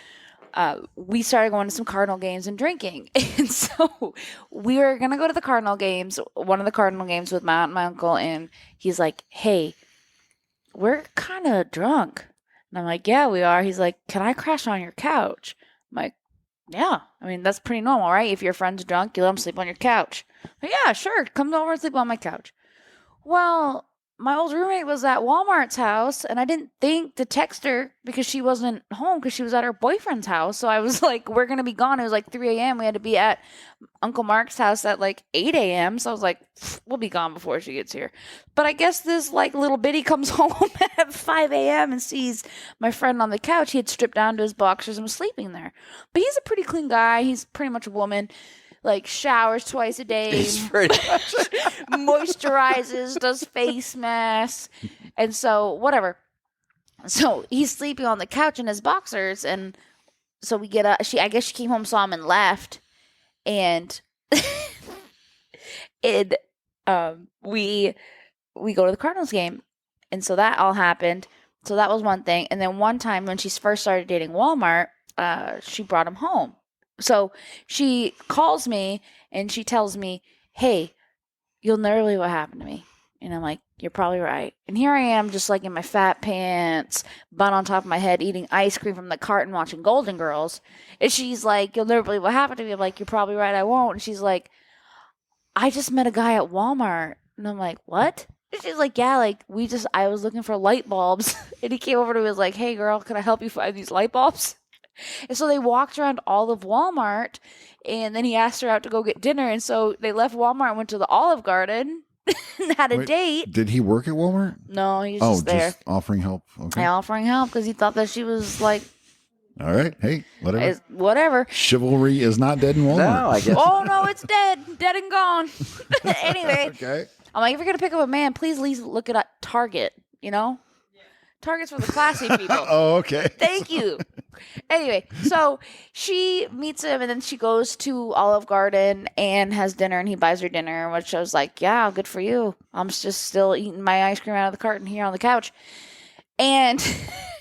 S3: We started going to some Cardinal games and drinking, and so we were gonna go to the Cardinal games. One of the Cardinal games with my aunt and my uncle, and he's like, "Hey, we're kind of drunk." And I'm like, "Yeah, we are." He's like, "Can I crash on your couch?" I'm like, "Yeah, I mean, that's pretty normal, right? If your friend's drunk, you let him sleep on your couch." I'm like, "Yeah, sure. Come over and sleep on my couch." Well, my old roommate was at Walmart's house, and I didn't think to text her because she wasn't home because she was at her boyfriend's house. So I was like, we're going to be gone. It was like 3 a.m. We had to be at Uncle Mark's house at like 8 a.m. So I was like, we'll be gone before she gets here. But I guess this like little bitty comes home at 5 a.m. and sees my friend on the couch. He had stripped down to his boxers and was sleeping there. But he's a pretty clean guy. He's pretty much a woman. Like showers twice a day,
S2: He's pretty much.
S3: moisturizes, does face masks, and so whatever. So he's sleeping on the couch in his boxers, and so we get up. I guess she came home, saw him, and left, and we go to the Cardinals game, and so that all happened. So that was one thing, and then one time when she first started dating Walmart, she brought him home. So she calls me and she tells me, "Hey, you'll never believe what happened to me." And I'm like, "You're probably right." And here I am just like in my fat pants, bun on top of my head, eating ice cream from the carton, watching Golden Girls. And she's like, "You'll never believe what happened to me." I'm like, "You're probably right, I won't." And she's like, "I just met a guy at Walmart." And I'm like, "What?" And she's like, "Yeah, like I was looking for light bulbs." And he came over to me and was like, "Hey girl, can I help you find these light bulbs?" And so they walked around all of Walmart, and then he asked her out to go get dinner. And so they left Walmart and went to the Olive Garden and had a
S1: Wait,
S3: date.
S1: Did he work at Walmart?
S3: No, he was
S1: Oh,
S3: just there.
S1: just offering help. Okay.
S3: And offering help because he thought that she was like,
S1: All right. Hey, whatever.
S3: whatever.
S1: Chivalry is not dead in Walmart.
S2: No, I guess.
S3: Oh, no, it's dead and gone. Anyway,
S1: Okay.
S3: I'm like, if you're going to pick up a man, please at least look at Target, you know? Target's for the classy people.
S1: Oh, okay.
S3: Thank you. Anyway, so she meets him and then she goes to Olive Garden and has dinner, and he buys her dinner, which I was like, yeah, good for you. I'm just still eating my ice cream out of the carton here on the couch. And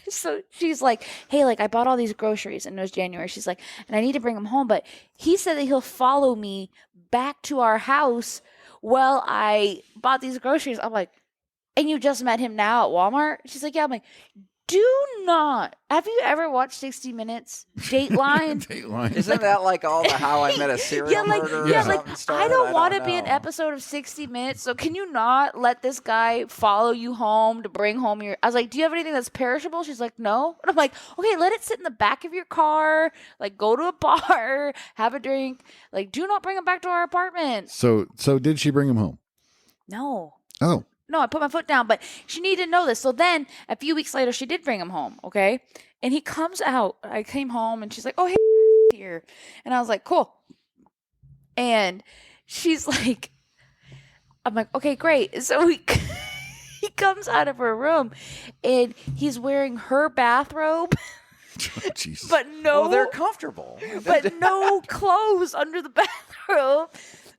S3: so she's like, hey, like I bought all these groceries, and it was January. She's like, and I need to bring them home, but he said that he'll follow me back to our house while I bought these groceries. I'm like, and you just met him now at Walmart? She's like, yeah. I'm like, Do not. Have you ever watched 60 Minutes? Dateline?
S1: Dateline.
S2: Isn't that like all the How I Met a Serial Murder?
S1: yeah,
S2: or
S3: like
S2: something started?
S3: I don't want to be an
S2: know.
S3: episode of 60 Minutes. So can you not let this guy follow you home to bring home your? I was like, do you have anything that's perishable? She's like, no. And I'm like, okay, let it sit in the back of your car. Like, go to a bar, have a drink. Like, do not bring him back to our apartment.
S1: So did she bring him home?
S3: No.
S1: Oh,
S3: No, I put my foot down, but she needed to know this. So then a few weeks later, she did bring him home, okay? And he comes out. I came home and she's like, oh, hey, here. And I was like, cool. And she's like, I'm like, okay, great. So he comes out of her room and he's wearing her bathrobe,
S1: Jesus.
S3: but no,
S2: Well, they're comfortable.
S3: but no clothes under the bathrobe,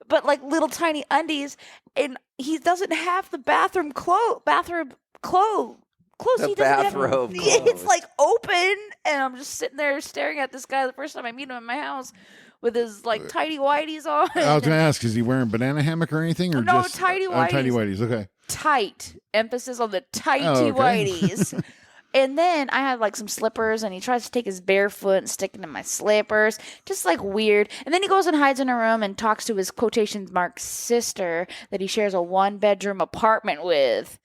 S3: but like little tiny undies, and he doesn't have the bathroom clothes.
S2: The
S3: He doesn't have-
S2: bathrobe
S3: It's
S2: clothes.
S3: like open, and I'm just sitting there staring at this guy the first time I meet him in my house with his like tidy whities on.
S1: I was going to ask, is he wearing banana hammock or anything? Or
S3: No,
S1: just
S3: tidy
S1: Oh, tidy
S3: whities.
S1: whities. Okay.
S3: Tight. Emphasis on the tighty
S1: Oh, okay.
S3: whities. And then I have like some slippers, and he tries to take his bare foot and stick it in my slippers, just like weird. And then he goes and hides in a room and talks to his quotations mark sister that he shares a 1-bedroom apartment with.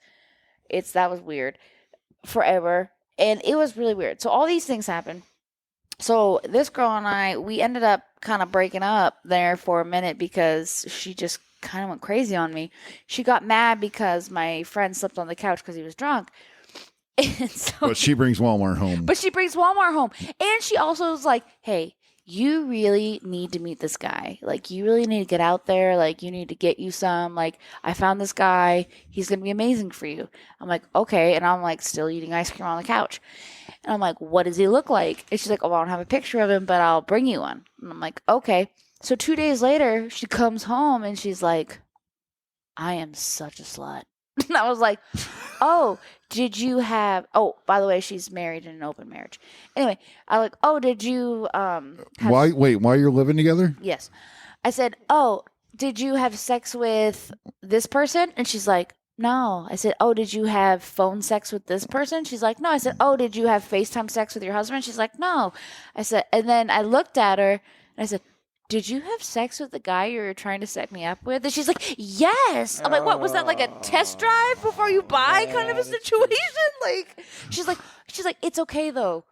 S3: That was weird, forever, and it was really weird. So all these things happened. So this girl and I, we ended up kind of breaking up there for a minute because she just kind of went crazy on me. She got mad because my friend slept on the couch because he was drunk. And so,
S1: But she brings Walmart home.
S3: but she brings Walmart home. And she also was like, hey, you really need to meet this guy. Like, you really need to get out there. Like, you need to get you some. Like, I found this guy. He's going to be amazing for you. I'm like, okay. And I'm like, still eating ice cream on the couch. And I'm like, what does he look like? And she's like, oh, I don't have a picture of him, but I'll bring you one. And I'm like, okay. So 2 days later, she comes home and she's like, I am such a slut. And I was like, oh, did you have, oh, by the way, she's married in an open marriage. Anyway, I like, oh, did you, have,
S1: Why you're living together?
S3: yes. I said, oh, did you have sex with this person? And she's like, no. I said, oh, did you have phone sex with this person? She's like, no. I said, oh, did you have FaceTime sex with your husband? She's like, no. I said, and then I looked at her and I said, did you have sex with the guy you were trying to set me up with? And she's like, yes. I'm like, what was that, like a test drive before you buy kind of a situation? Like, she's like, it's okay though.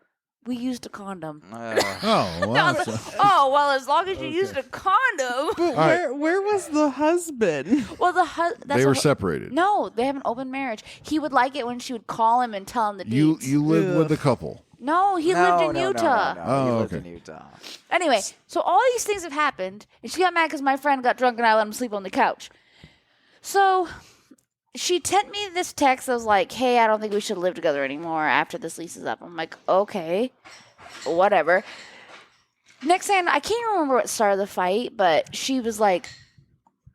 S3: We used a condom.
S1: Oh,
S3: I
S1: wow.
S3: was like, oh, well, as long as you used a condom.
S4: But
S1: right.
S4: where was the husband?
S3: Well,
S1: They were separated.
S3: No, they have an open marriage. He would like it when she would call him and tell him the
S1: You
S3: deets.
S1: you live with
S4: Ugh.
S1: the couple.
S3: No, he lived in Utah.
S2: No,
S1: Oh,
S2: he lived
S1: okay.
S2: in Utah.
S3: Anyway, so all these things have happened, and she got mad because my friend got drunk and I let him sleep on the couch. So she sent me this text that was like, hey, I don't think we should live together anymore after this lease is up. I'm like, okay, whatever. Next thing, I can't remember what started the fight, but she was like,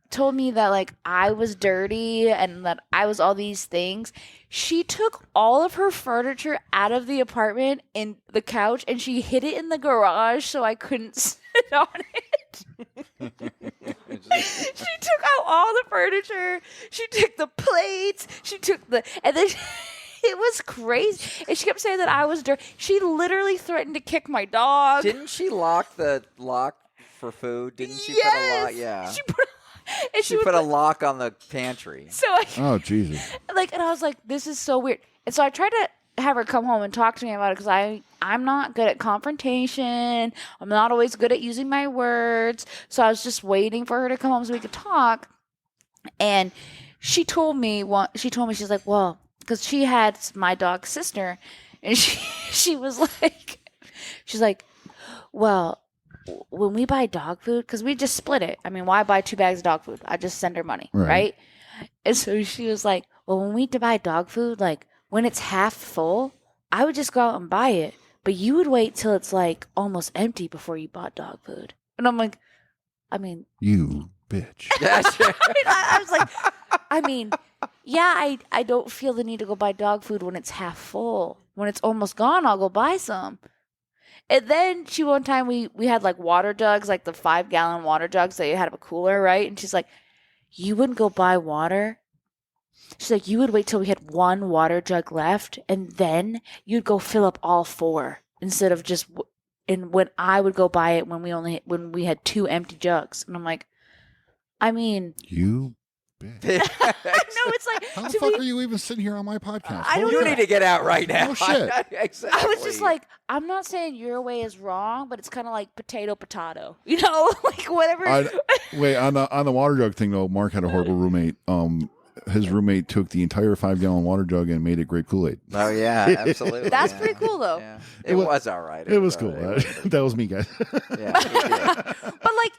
S3: told me that like I was dirty and that I was all these things. She took all of her furniture out of the apartment in the couch and she hid it in the garage so I couldn't sit on it. She took out all the furniture. She took the plates. She took and then it was crazy. And she kept saying that I was dirty. She literally threatened to kick my dog.
S2: Didn't she lock the lock for food? Didn't she
S3: yes.
S2: put a lock? Yeah.
S3: She put and
S2: She
S3: would
S2: put a lock on the pantry.
S3: So I,
S1: Oh, Jesus.
S3: like, and I was like, this is so weird. And so I tried to have her come home and talk to me about it because I'm not good at confrontation. I'm not always good at using my words. So I was just waiting for her to come home so we could talk. And she told me, she's like, well, because she had my dog's sister, and she was like, she's like, well, when we buy dog food, because we just split it. I mean, why buy 2 bags of dog food? I just send her money, right? And so she was like, well, when we buy dog food, like when it's half full, I would just go out and buy it. But you would wait till it's like almost empty before you bought dog food. And I'm like, I mean,
S1: You bitch.
S3: I was like, I mean, yeah, I don't feel the need to go buy dog food when it's half full. When it's almost gone, I'll go buy some. And then one time we had like water jugs, like the 5-gallon water jugs that you had a cooler, right? And she's like, you wouldn't go buy water She's like, you would wait till we had one water jug left, and then you'd go fill up all 4 instead of just. And when I would go buy it when we had 2 empty jugs, and I'm like, I mean,
S1: You bitch.
S3: no, it's like
S1: How the
S3: to
S1: fuck
S3: me,
S1: are you even sitting here on my podcast?
S3: I don't
S1: Holy
S2: You
S3: know.
S2: need to get out right now.
S1: No shit.
S2: Exactly.
S3: I was just like, I'm not saying your way is wrong, but it's kind of like potato, you know, like whatever.
S1: Wait, on the water jug thing though, Mark had a horrible roommate. His roommate took the entire 5-gallon water jug and made it grape Kool-Aid.
S2: Oh yeah, absolutely.
S3: That's
S2: yeah.
S3: pretty cool, though.
S2: Yeah. It was all right.
S1: It was
S2: all
S1: cool.
S2: right.
S1: That was me, guys.
S2: Yeah, it did.
S3: But like,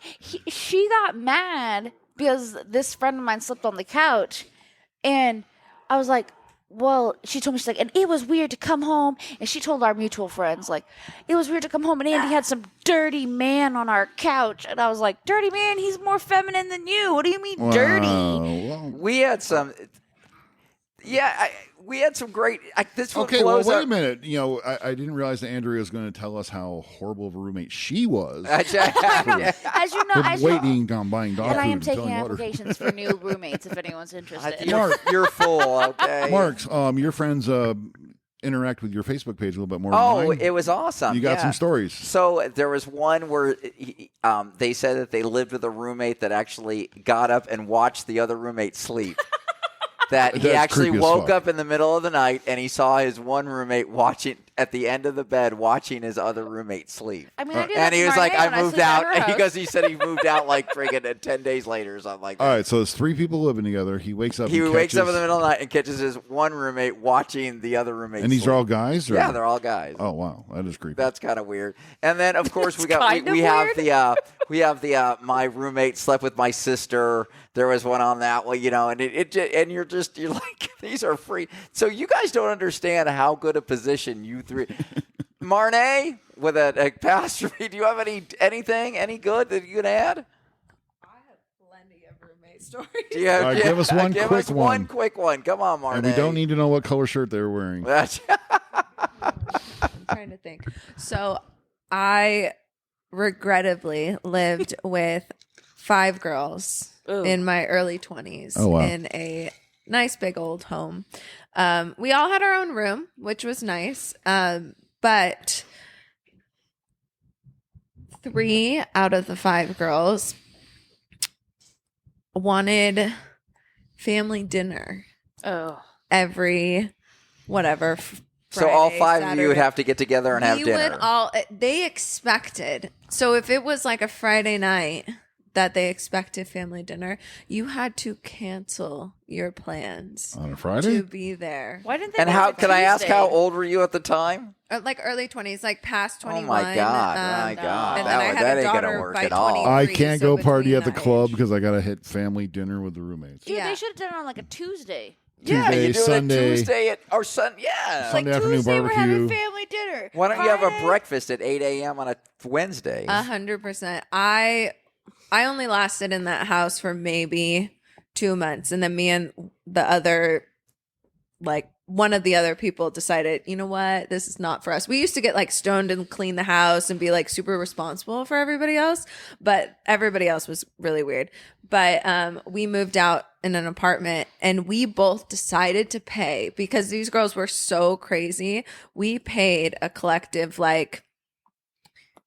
S3: she got mad because this friend of mine slept on the couch, and I was like, well, she told me, she's like, and it was weird to come home, and she told our mutual friends, like, it was weird to come home, and Andy had some dirty man on our couch, and I was like, dirty man? He's more feminine than you. What do you mean dirty?
S1: Well,
S2: We had some. Yeah, we had some great. This one
S1: okay, well,
S2: blows
S1: wait
S2: up.
S1: a minute. You know, I didn't realize that Andrea was going to tell us how horrible of a roommate she was.
S2: Yeah.
S3: As you know,
S1: with waiting on buying dog
S3: and I
S1: food
S3: am
S1: and
S3: taking
S1: selling water.
S3: applications for new roommates if anyone's interested.
S2: You're full. Okay.
S1: Marks, your friends interact with your Facebook page a little bit more.
S2: Oh,
S1: than mine.
S2: it was awesome.
S1: You got
S2: yeah.
S1: some stories.
S2: So there was one where they said that they lived with a roommate that actually got up and watched the other roommate sleep. That he
S1: That's
S2: actually
S1: creepy as
S2: woke
S1: fuck.
S2: up in the middle of the night and he saw his one roommate watching at the end of the bed, watching his other roommate sleep.
S3: I mean, I did that
S2: And he
S3: to
S2: was like,
S3: Marnay
S2: "I
S3: when
S2: moved
S3: slept at
S2: out."
S3: her
S2: And
S3: house.
S2: he said he moved out like friggin' 10 days later or something like that.
S1: All right, so there's 3 people living together. He wakes up.
S2: He
S1: and
S2: wakes up in
S1: catches-
S2: the middle of the night and catches his one roommate watching the other roommate.
S1: And these
S2: sleep.
S1: are all guys? Or?
S2: Yeah, they're all guys.
S1: Oh, wow. That is creepy.
S2: That's kind of weird. And then of course we
S3: kind of
S2: we have the my roommate slept with my sister. There was one on that one, you know, and and you're like, these are free. So you guys don't understand how good a position you 3 Marnay with a apostrophe. Do you have any good that you can add?
S5: Plenty of roommate stories.
S2: Do you have,
S1: All right, give us one
S2: give
S1: quick
S2: us one
S1: one.
S2: quick one. Come on, Marnay.
S1: and we don't need to know what color shirt they were wearing.
S5: I'm trying to think. So I regrettably lived with 5 girls
S3: Ooh.
S5: in my early 20s
S1: Oh, wow.
S5: in a nice big old home. We all had our own room, which was nice. But 3 out of the 5 girls wanted family dinner
S3: Oh.
S5: every whatever.
S2: So all
S5: Friday,
S2: 5 of you would
S5: Saturday.
S2: have to get together and have
S5: We
S2: dinner.
S5: would all. They expected. So if it was like a Friday night that they expected family dinner, you had to cancel your plans
S1: On a Friday?
S5: to be there.
S3: Why didn't they?
S2: And
S3: make
S2: how
S3: it
S2: can I ask how
S3: Tuesday?
S2: old were you at the time?
S5: Like early 20s, like past 21.
S2: Oh my god! My
S3: no.
S2: god!
S5: And
S2: that,
S5: then I
S2: was-
S5: had
S2: that
S5: a
S2: ain't gonna
S5: daughter
S2: work
S5: by
S2: at all.
S5: 23.
S1: I can't
S5: so
S1: go party
S5: between
S1: at the
S5: that
S1: club
S5: age.
S1: because I got to hit family dinner with the roommates.
S3: Dude,
S5: Yeah.
S3: they should have done it on like a Tuesday.
S2: Yeah,
S1: Tuesday,
S2: you do
S1: Sunday.
S2: it Tuesday or Sunday. Yeah.
S1: Sunday afternoon
S3: Tuesday we're having
S1: barbecue.
S3: family dinner.
S2: Why don't you have a
S3: Friday-
S2: breakfast at 8 a.m. on a Wednesday?
S5: 100%. I only lasted in that house for maybe 2 months, and then me and the other, like one of the other people, decided, you know what, this is not for us. We used to get like stoned and clean the house and be like super responsible for everybody else, but everybody else was really weird. But we moved out in an apartment, and we both decided to pay because these girls were so crazy. We paid a collective like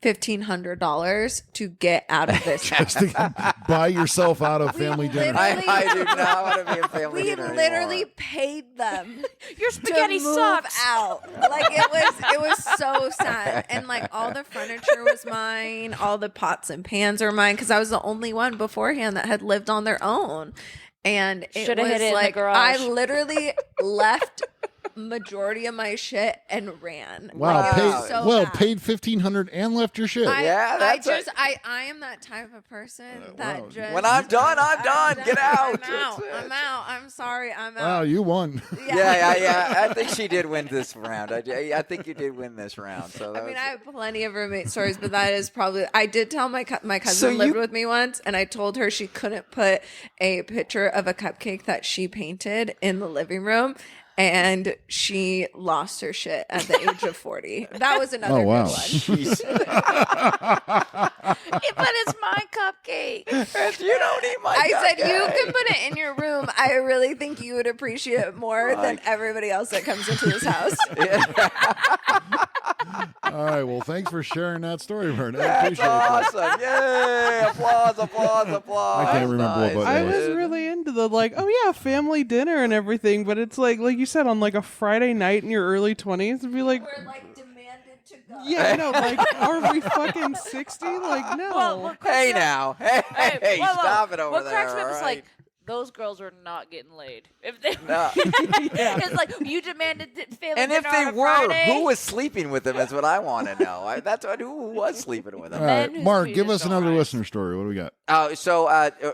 S5: $1,500 to get out of this house.
S1: Just to buy yourself out of family dinner.
S2: I do not want to be a family
S5: We
S2: dinner
S5: literally
S2: anymore.
S5: paid them
S3: Your
S5: to
S3: spaghetti
S5: move
S3: sucks.
S5: out. Like it was so sad. And like all the furniture was mine, all the pots and pans are mine because I was the only one beforehand that had lived on their own. And it
S3: Shoulda
S5: was
S3: hid it in the
S5: like
S3: garage.
S5: I literally left majority of my shit and ran.
S1: Wow,
S5: Like, it was
S1: paid,
S5: so
S1: well,
S5: bad.
S1: paid $1,500 and left your shit.
S2: Yeah, that's
S5: I just I am that type of person that
S1: wow.
S5: just
S2: When I'm done, I'm done. Get out.
S5: I'm out.
S2: That's it.
S5: I'm out. I'm sorry. I'm out.
S1: Wow, you won.
S2: Yeah. I think she did win this round. I think you did win this round. So that
S5: I mean,
S2: was-
S5: I have plenty of roommate stories, but that is probably. I did tell my my cousin
S2: So
S5: lived
S2: you-
S5: with me once, and I told her she couldn't put a picture of a cupcake that she painted in the living room. and she lost her shit at the age of 40. That was another
S1: Oh, wow.
S5: good one.
S2: Jeez.
S3: But it's my cupcake.
S2: And you don't eat my
S5: I said, you
S2: cupcake.
S5: can put it in your room. I really think you would appreciate it more than
S2: Like-
S5: everybody else that comes into this house.
S1: All right. Well, thanks for sharing that story, Vern. I
S2: That's
S1: appreciate that.
S2: awesome. Yay. Applause, applause, applause.
S1: I can't remember what
S2: Nice.
S1: button
S4: I
S1: it
S4: was
S1: was.
S4: really into the like, oh yeah, family dinner and everything, but it's like you said, on like a Friday night in your early 20s, it'd be like,
S5: We're like demanded to go.
S4: yeah, no, like, are we fucking 60? Like, no.
S3: Well, what
S2: Hey
S3: cracks
S2: now. Hey,
S3: me up-
S2: stop it over
S3: what
S2: there.
S3: cracks me up
S2: all
S3: is
S2: right?
S3: like those girls are not getting laid. If they,
S2: No.
S3: it's like you demanded family
S2: And if
S3: dinner
S2: they
S3: on a
S2: were,
S3: Friday.
S2: who was sleeping with them is what I want to know. That's what, who was sleeping with them.
S1: All
S3: Men
S1: right,
S3: whose
S1: Mark, give
S3: penis
S1: us
S3: don't
S1: another
S3: rise.
S1: listener story. What do we got?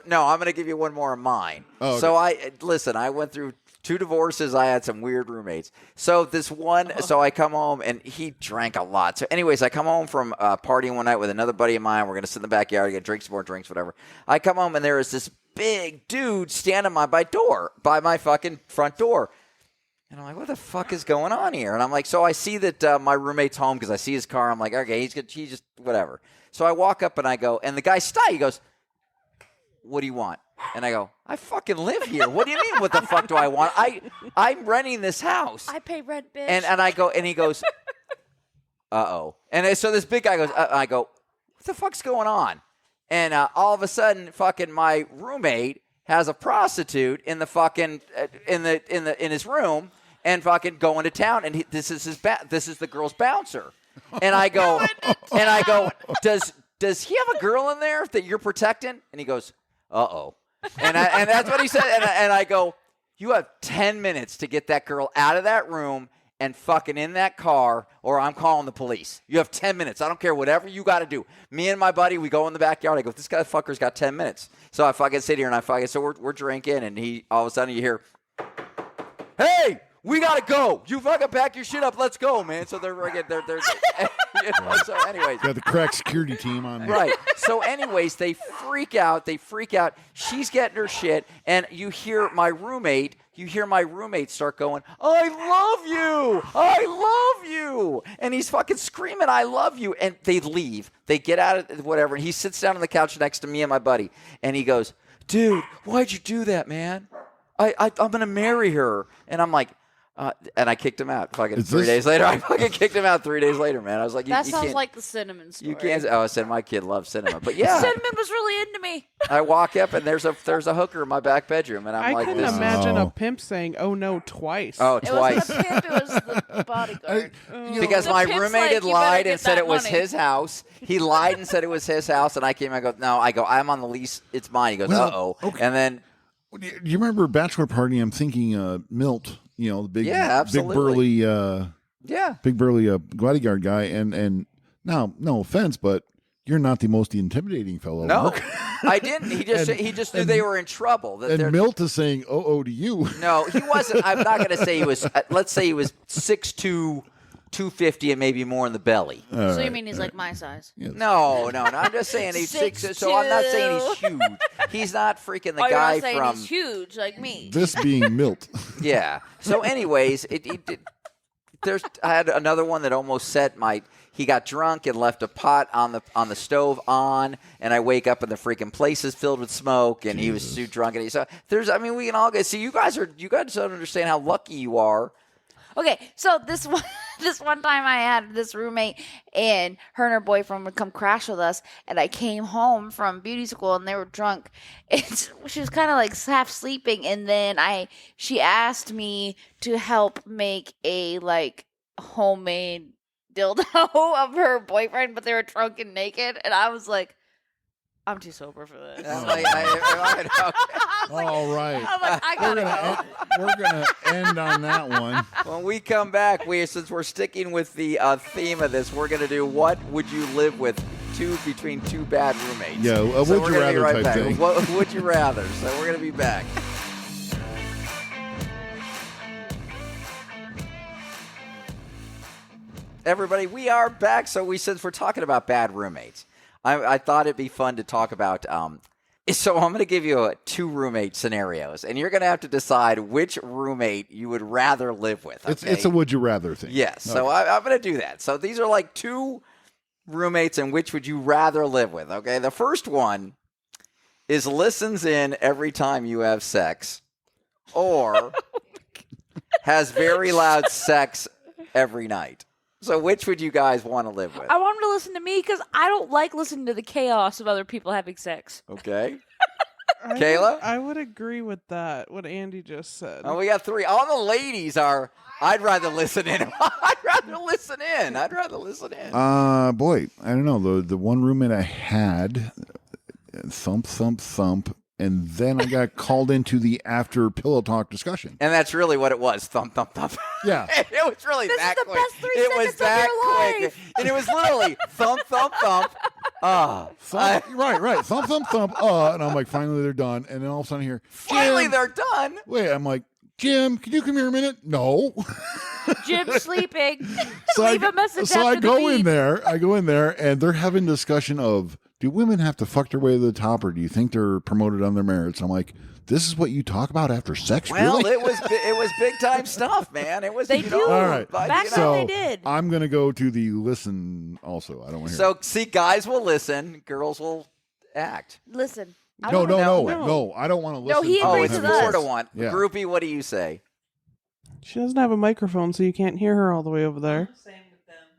S2: No, I'm going to give you one more of mine.
S1: Oh, okay.
S2: So I went through 2 divorces. I had some weird roommates. So this one, so I come home and he drank a lot. So anyways, I come home from partying one night with another buddy of mine. We're going to sit in the backyard, get drinks, more drinks, whatever. I come home and there is this big dude standing by my fucking front door. And I'm like, what the fuck is going on here? And I'm like, so I see that my roommate's home because I see his car. I'm like, okay, he's just whatever. So I walk up and I go, and the guy he goes, what do you want? And I go, I fucking live here. What do you mean? What the fuck do I want? I'm renting this house.
S3: I pay rent, bitch.
S2: And I go, and he goes, uh-oh. And so this big guy goes, I go, what the fuck's going on? And all of a sudden, fucking my roommate has a prostitute in the fucking in his room and fucking going to town. And this is the girl's bouncer. And I go, does he have a girl in there that you're protecting? And he goes, uh-oh. And that's what he said. And I go, you have 10 minutes to get that girl out of that room and fucking in that car, or I'm calling the police. You have 10 minutes. I don't care, whatever you got to do. Me and my buddy, we go in the backyard. I go, this guy fucker's got 10 minutes. So I fucking sit here and so we're drinking, and he all of a sudden you hear, hey, we got to go. You fucking pack your shit up. Let's go, man. So they're you know, so anyways.
S1: Got the correct security team on.
S2: Right. So anyways, they freak out. She's getting her shit, and you hear my roommate start going, I love you. And he's fucking screaming, I love you. And they leave. They get out of whatever. And he sits down on the couch next to me and my buddy. And he goes, dude, why'd you do that, man? I'm going to marry her. And I'm like, and I kicked him out. Fucking
S1: Is
S2: 3
S1: this-
S2: days later. I fucking kicked him out 3 days later, man. I was like,
S3: that
S2: you
S3: sounds
S2: can't,
S3: like the cinnamon story.
S2: you can't. Oh, I said my kid loves cinema. But yeah.
S3: Cinnamon was really into me.
S2: I walk up and there's a hooker in my back bedroom, and I'm
S4: I
S2: like,
S4: couldn't
S2: this.
S4: imagine
S1: Oh.
S4: a pimp saying, oh no, twice.
S2: Oh,
S3: It
S2: twice.
S3: wasn't a pimp, it was the bodyguard.
S2: Because
S3: The
S2: my
S3: pimp's
S2: roommate
S3: like,
S2: had
S3: "You better
S2: lied
S3: get
S2: and said
S3: that
S2: it was
S3: money."
S2: his house. He lied and said it was his house, and I came. I go, no. I go, I'm on the lease. It's mine. He goes,
S1: Well,
S2: uh-oh.
S1: okay.
S2: And then
S1: Do you remember bachelor party? I'm thinking Milt. You know, the big,
S2: Yeah, absolutely.
S1: big burly bodyguard guy. And now, no offense, but you're not the most intimidating fellow.
S2: no,
S1: Mark.
S2: I didn't. He just knew they were in trouble. That they're-
S1: And Milt is saying, "Oh, to you."
S2: no, he wasn't. I'm not going to say he was. Let's say he was 6'2", 250, and maybe more in the belly.
S3: So you mean he's like my size?
S2: No. I'm just saying he's 6'2". So I'm not saying he's huge. He's not freaking the
S3: Oh, you're
S2: guy
S3: not saying
S2: from.
S3: he's huge like me.
S1: This being Milt.
S2: Yeah. So, anyways, I had another one that almost set my. He got drunk and left a pot on the stove on, and I wake up and the freaking place is filled with smoke, and he was too drunk. And so we can all get. See, you guys don't understand how lucky you are.
S3: Okay, so this one time I had this roommate, and her and her boyfriend would come crash with us, and I came home from beauty school, and they were drunk. And she was kind of like half sleeping, and then she asked me to help make a like homemade dildo of her boyfriend, but they were drunk and naked, and I was like, I'm too sober for this.
S2: I'm like, okay.
S1: All right.
S3: I'm like, I gotta go.
S1: We're gonna end on that one.
S2: When we come back, since we're sticking with the theme of this, we're gonna do what would you live with between two bad roommates.
S1: Yeah, a
S2: So
S1: would
S2: we're
S1: you
S2: gonna be
S1: rather
S2: right
S1: type
S2: back.
S1: thing.
S2: What would you rather? So we're gonna be back. Everybody, we are back. So since we're talking about bad roommates, I thought it'd be fun to talk about So I'm going to give you two roommate scenarios, and you're going to have to decide which roommate you would rather live with. Okay?
S1: It's a would you rather thing.
S2: Yes.
S1: Okay.
S2: So I'm going to do that. So these are like two roommates, and which would you rather live with? Okay. The first one is listens in every time you have sex, or has very loud sex every night. So which would you guys want to live with?
S3: I want him to listen to me because I don't like listening to the chaos of other people having sex.
S2: Okay.
S4: I
S2: Kayla?
S4: I would agree with that, what Andy just said.
S2: Oh, we got three. All the ladies are, I'd rather listen in. I'd rather listen in.
S1: Boy, I don't know. The one roommate I had, thump, thump, thump, and then I got called into the after pillow talk discussion.
S2: And that's really what it was. Thump, thump, thump.
S1: Yeah.
S2: It was really
S3: This
S2: that
S3: is the
S2: quick.
S3: best 3
S2: It was
S3: seconds of
S2: that
S3: your
S2: quick.
S3: life.
S2: And it was literally thump, thump, thump. Ah.
S1: Thump, right. Thump, thump, thump. And I'm like, finally, they're done. And then all of a sudden, here,
S2: Finally,
S1: Jim.
S2: they're done.
S1: Wait, I'm like, Jim, can you come here a minute? No.
S3: Jim's sleeping.
S1: So
S3: Leave
S1: I,
S3: a message
S1: so I
S3: after the
S1: go in
S3: beep.
S1: there. I go in there, and they're having discussion of, do women have to fuck their way to the top, or do you think they're promoted on their merits? I'm like, this is what you talk about after sex,
S2: Well,
S1: really?
S2: it was big time stuff, man. It was.
S3: They
S2: you
S3: do.
S2: know,
S1: All right.
S2: but,
S3: Back
S2: you
S3: then
S2: know.
S3: they did.
S1: I'm gonna go to the listen. Also, I don't want to hear.
S2: So see, guys will listen, girls will act.
S3: Listen. I
S1: No,
S3: wanna
S1: no,
S3: know-
S1: no. I don't want to listen.
S3: he
S1: to
S2: Oh,
S3: agrees
S2: it's
S1: them
S3: with
S1: having
S2: four
S3: us.
S2: to
S1: sex.
S2: one.
S1: Yeah.
S2: Groupie, what do you say?
S4: She doesn't have a microphone, so you can't hear her all the way over there.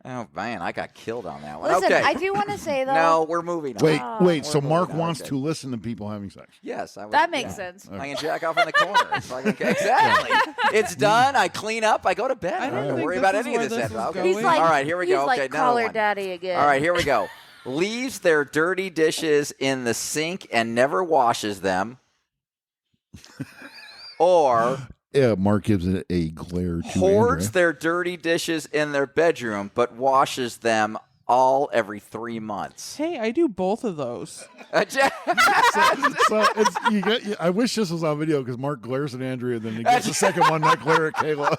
S2: Oh man, I got killed on that one.
S3: Listen,
S2: okay.
S3: I do want to say though.
S2: No, we're moving on.
S1: Wait,
S3: Oh.
S1: wait. So
S2: We're
S1: Mark
S2: moving on,
S1: wants
S2: okay.
S1: to listen to people having sex.
S2: Yes, I would,
S3: That makes
S2: yeah.
S3: sense.
S2: I can jack off in the corner. It's like, okay, exactly. It's done. I clean up. I go to bed.
S4: I
S2: I
S4: don't
S2: don't
S4: think
S2: worry
S4: this
S2: about
S4: is
S2: any of
S4: where
S2: this.
S4: this is
S2: Okay.
S3: He's
S4: going.
S3: like,
S2: All right, here we
S3: he's
S2: go.
S3: like,
S2: Okay,
S3: call
S2: another
S3: her
S2: one.
S3: daddy again.
S2: All right, here we go. Leaves their dirty dishes in the sink and never washes them. Or
S1: Yeah, Mark gives it a glare to
S2: hoards
S1: Andrea.
S2: their dirty dishes in their bedroom but washes them all every 3 months.
S4: Hey, I do both of those.
S1: So it's you get. I wish this was on video because Mark glares at Andrea, then he gets the second one, not glare at Kayla.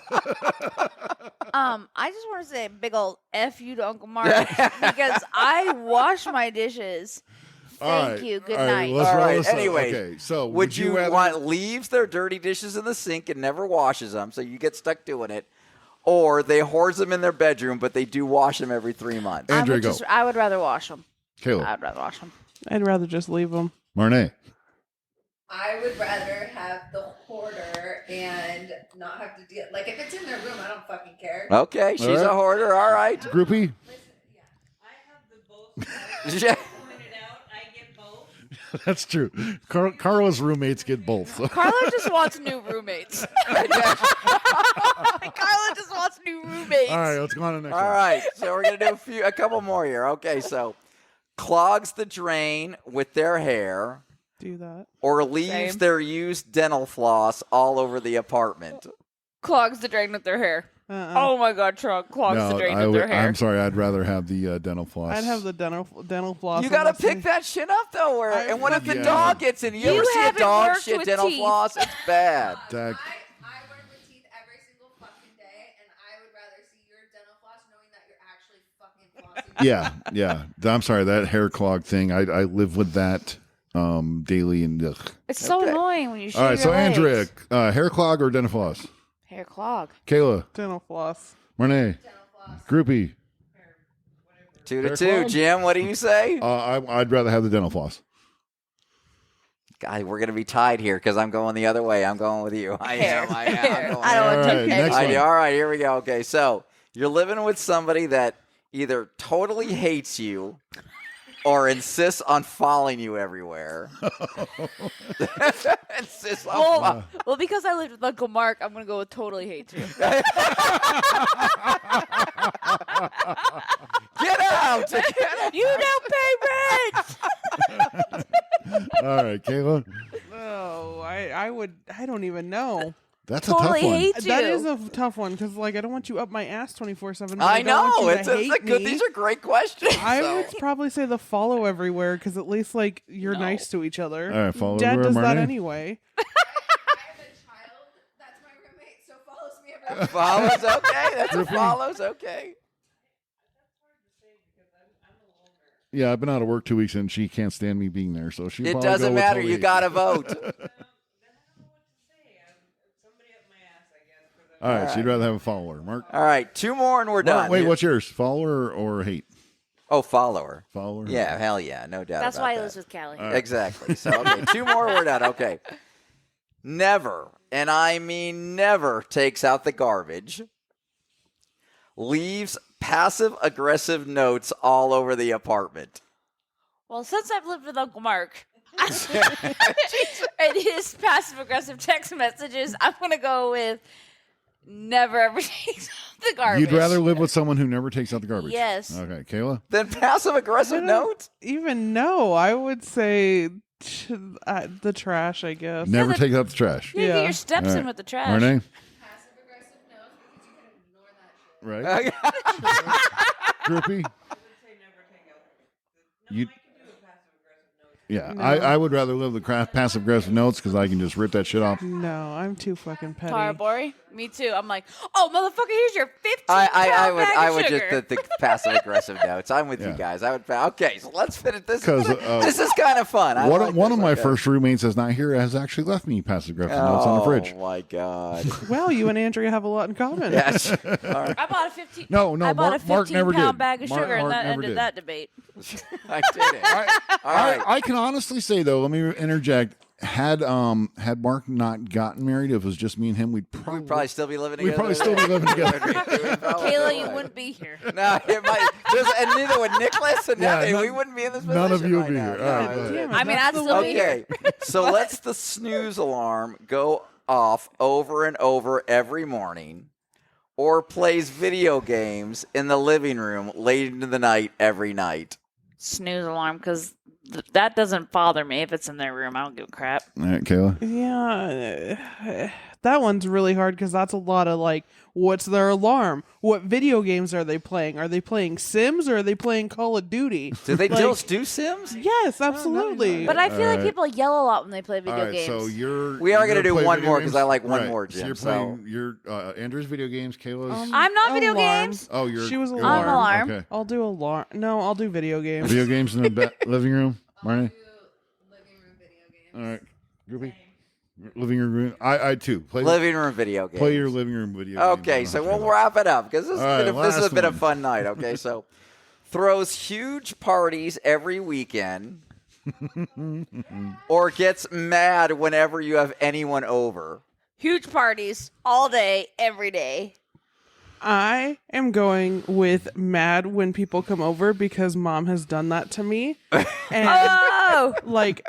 S3: I just want to say a big old F you to Uncle Mark because I wash my dishes. Thank you. Good
S1: All right,
S3: night.
S1: let's
S2: All
S1: roll
S2: right,
S1: this up.
S2: anyway,
S1: okay. So
S2: Would you
S1: rather-
S2: want leaves their dirty dishes in the sink and never washes them, so you get stuck doing it, or they hoards them in their bedroom, but they do wash them every 3 months?
S1: Andrea, go.
S3: I would rather wash them.
S1: Kayla,
S3: I'd rather wash them.
S4: I'd rather just leave them.
S1: Marnay.
S5: I would rather have the hoarder and not have to deal. Like, if it's in their room, I don't fucking care.
S2: Okay, she's
S1: All right.
S2: a hoarder. All right.
S1: Groupie.
S6: I have the both.
S2: Yeah.
S6: Pointed out, I get both.
S1: That's true. Carla's roommates get both.
S3: Carla just wants new roommates. Carla just wants new roommates.
S1: All right, let's go on to the next
S2: All
S1: one.
S2: right. So we're gonna do a couple more here. Okay, so clogs the drain with their hair,
S4: Do that.
S2: or leaves
S3: Same.
S2: their used dental floss all over the apartment.
S3: Clogs the drain with their hair.
S4: Uh-uh.
S3: Oh my god, Trump clogs the
S1: No,
S3: drain
S1: I
S3: with their hair.
S1: I'm sorry. I'd rather have the dental floss.
S4: I'd have the dental floss.
S2: You gotta
S4: unless
S2: pick
S4: they-
S2: that shit up though. Where, and what if the
S1: Yeah.
S2: dog gets in? You
S3: You
S2: ever see a
S3: haven't
S2: dog
S3: worked
S2: shit
S3: with
S2: dental
S3: teeth.
S2: floss? It's bad.
S1: Dag.
S5: I work with teeth every single fucking day, and I would rather see your dental floss knowing that you're actually fucking flossing.
S1: Yeah. I'm sorry. That hair clog thing. I live with that daily and. Ugh.
S3: It's so
S2: Okay.
S3: annoying when you shave
S1: All right.
S3: your
S1: So
S3: legs.
S1: Andrea, hair clog or dental floss?
S3: Hair clog.
S1: Kayla,
S4: dental floss.
S1: Marnay, Groupie.
S2: 2-2.
S1: clog?
S2: Jim, what do you say?
S1: I'd rather have the dental floss.
S2: God, we're gonna be tied here because I'm going the other way. I'm going with you. I am. I'm going
S3: I don't want
S1: All
S3: to
S1: right,
S3: touch
S1: next
S3: it.
S1: one.
S2: All right, here we go. Okay, so you're living with somebody that either totally hates you or insists on following you everywhere. Insists on
S3: Well, because I lived with Uncle Mark, I'm gonna go with totally hates you.
S2: Get out! Get out!
S3: You don't pay rent.
S1: All right, Kayla.
S4: Oh, I don't even know.
S1: That's
S3: Totally
S1: a tough one.
S3: hates you.
S4: That is a tough one because, like, I don't want you up my ass 24/7.
S2: I know.
S4: It's
S2: It's a good. These are great questions.
S4: I
S2: so.
S4: would probably say the follow everywhere because at least like you're
S3: No.
S4: nice to each other.
S1: All right, follow
S4: Dad
S1: everywhere,
S4: does that
S1: Marnay.
S4: anyway.
S5: I have a child that's my roommate, so follows me everywhere.
S2: Follows okay. That's a follows okay.
S1: Yeah, I've been out of work 2 weeks and she can't stand me being there, so she.
S2: It doesn't matter. You got to vote.
S6: Then I don't know what to say. Somebody up my ass, I guess. For the
S1: All right, so you'd rather have a follower, Mark.
S2: All right, 2 more and we're done.
S1: Wait, what's yours? Follower or hate?
S2: Oh, follower.
S1: Follower.
S2: Yeah, hell yeah, no doubt.
S3: That's
S2: about
S3: why he
S2: that.
S3: lives with Callie.
S2: Exactly. So okay, 2 more, we're done. Okay. Never, and I mean never, takes out the garbage. Leaves passive-aggressive notes all over the apartment.
S3: Well, since I've lived with Uncle Mark and his passive aggressive text messages, I'm gonna go with never ever takes out the garbage.
S1: You'd rather live with someone who never takes out the garbage.
S3: Yes.
S1: Okay, Kayla.
S2: Then passive-aggressive notes?
S4: Even no, I would say the trash, I guess.
S1: Never take out the trash.
S3: You get
S4: Yeah.
S3: your steps
S1: All
S3: in
S1: right.
S3: with the trash.
S1: Renee.
S7: Passive-aggressive no, because you can ignore that shit.
S1: Right. Groupie.
S6: say never take out. No,
S1: You.
S6: I can do a passive-aggressive note.
S1: Yeah,
S4: No.
S1: I would rather live the passive aggressive notes because I can just rip that shit off.
S4: No, I'm too fucking petty.
S3: Parabori? Me too. I'm like, oh, motherfucker, here's your 15
S2: I
S3: pound
S2: would
S3: bag
S2: I
S3: of
S2: would
S3: sugar.
S2: just the passive-aggressive notes. I'm with you
S1: Yeah.
S2: guys. I would. Okay, so let's finish this.
S1: 'Cause,
S2: This is kind of fun. I like
S1: One
S2: this.
S1: of my
S2: Okay.
S1: first roommates that's not here has actually left me passive aggressive notes on the fridge.
S2: Oh my god.
S4: Well, you and Andrea have a lot in common.
S2: Yes. All right.
S3: I bought a 15.
S1: No,
S3: I bought
S1: Mark
S3: a
S1: never
S3: 15 pound
S1: did.
S3: bag of
S1: Mark-
S3: sugar, and
S1: Mark
S3: that
S1: never
S3: ended
S1: did.
S3: that debate.
S2: I did it. All right.
S1: I can honestly say though, let me interject. Had Mark not gotten married, if it was just me and him, we'd
S2: Probably still be living
S1: we'd
S2: together.
S1: probably still be living together.
S3: Kayla, you wouldn't be here.
S2: No, it might. And neither would Nicholas, and
S1: Yeah,
S2: we wouldn't be in this position.
S1: none of you would
S2: right
S1: be
S2: now.
S1: here. All right,
S2: No,
S1: go ahead.
S4: Damn it,
S3: I mean,
S4: that's
S3: I'd
S4: the
S3: still
S4: way-
S3: be here.
S2: Okay, so let's the snooze alarm go off over and over every morning, or plays video games in the living room late into the night every night.
S3: Snooze alarm, because that doesn't bother me if it's in their room. I don't give a crap.
S1: All right, Kayla.
S4: Yeah, that one's really hard because that's a lot of like, what's their alarm? What video games are they playing? Are they playing Sims or are they playing Call of Duty?
S2: Do they
S4: Like-
S2: still do Sims?
S4: Yes, absolutely.
S3: But I feel like
S1: Alright.
S3: people yell a lot when they play video
S1: All right,
S3: games.
S1: so you're.
S2: We are
S1: you're
S2: gonna do
S1: play
S2: one
S1: video
S2: more 'cause
S1: games?
S2: I like one
S1: Right,
S2: more,
S1: So
S2: Jim,
S1: you're
S2: so-
S1: playing your Andrew's video games. Kayla's.
S3: I'm not video
S4: Alarm.
S3: games.
S1: Oh, you're.
S4: She was
S1: you're
S4: alarm.
S3: I'm alarm.
S1: Okay.
S4: I'll do alarm. No, I'll do video games.
S1: Video games in the living room, Marnie.
S7: Living room video games.
S1: All right, groupie. Living room. I too play.
S2: Living room video games.
S1: Play your living room video. games.
S2: Okay,
S1: I
S2: so
S1: don't
S2: we'll
S1: care.
S2: wrap it up because this,
S1: All right,
S2: this has
S1: last
S2: been a
S1: one.
S2: fun night. Okay, so throws huge parties every weekend or gets mad whenever you have anyone over.
S3: Huge parties all day, every day.
S4: I am going with mad when people come over because mom has done that to me. And
S3: Oh,
S4: like,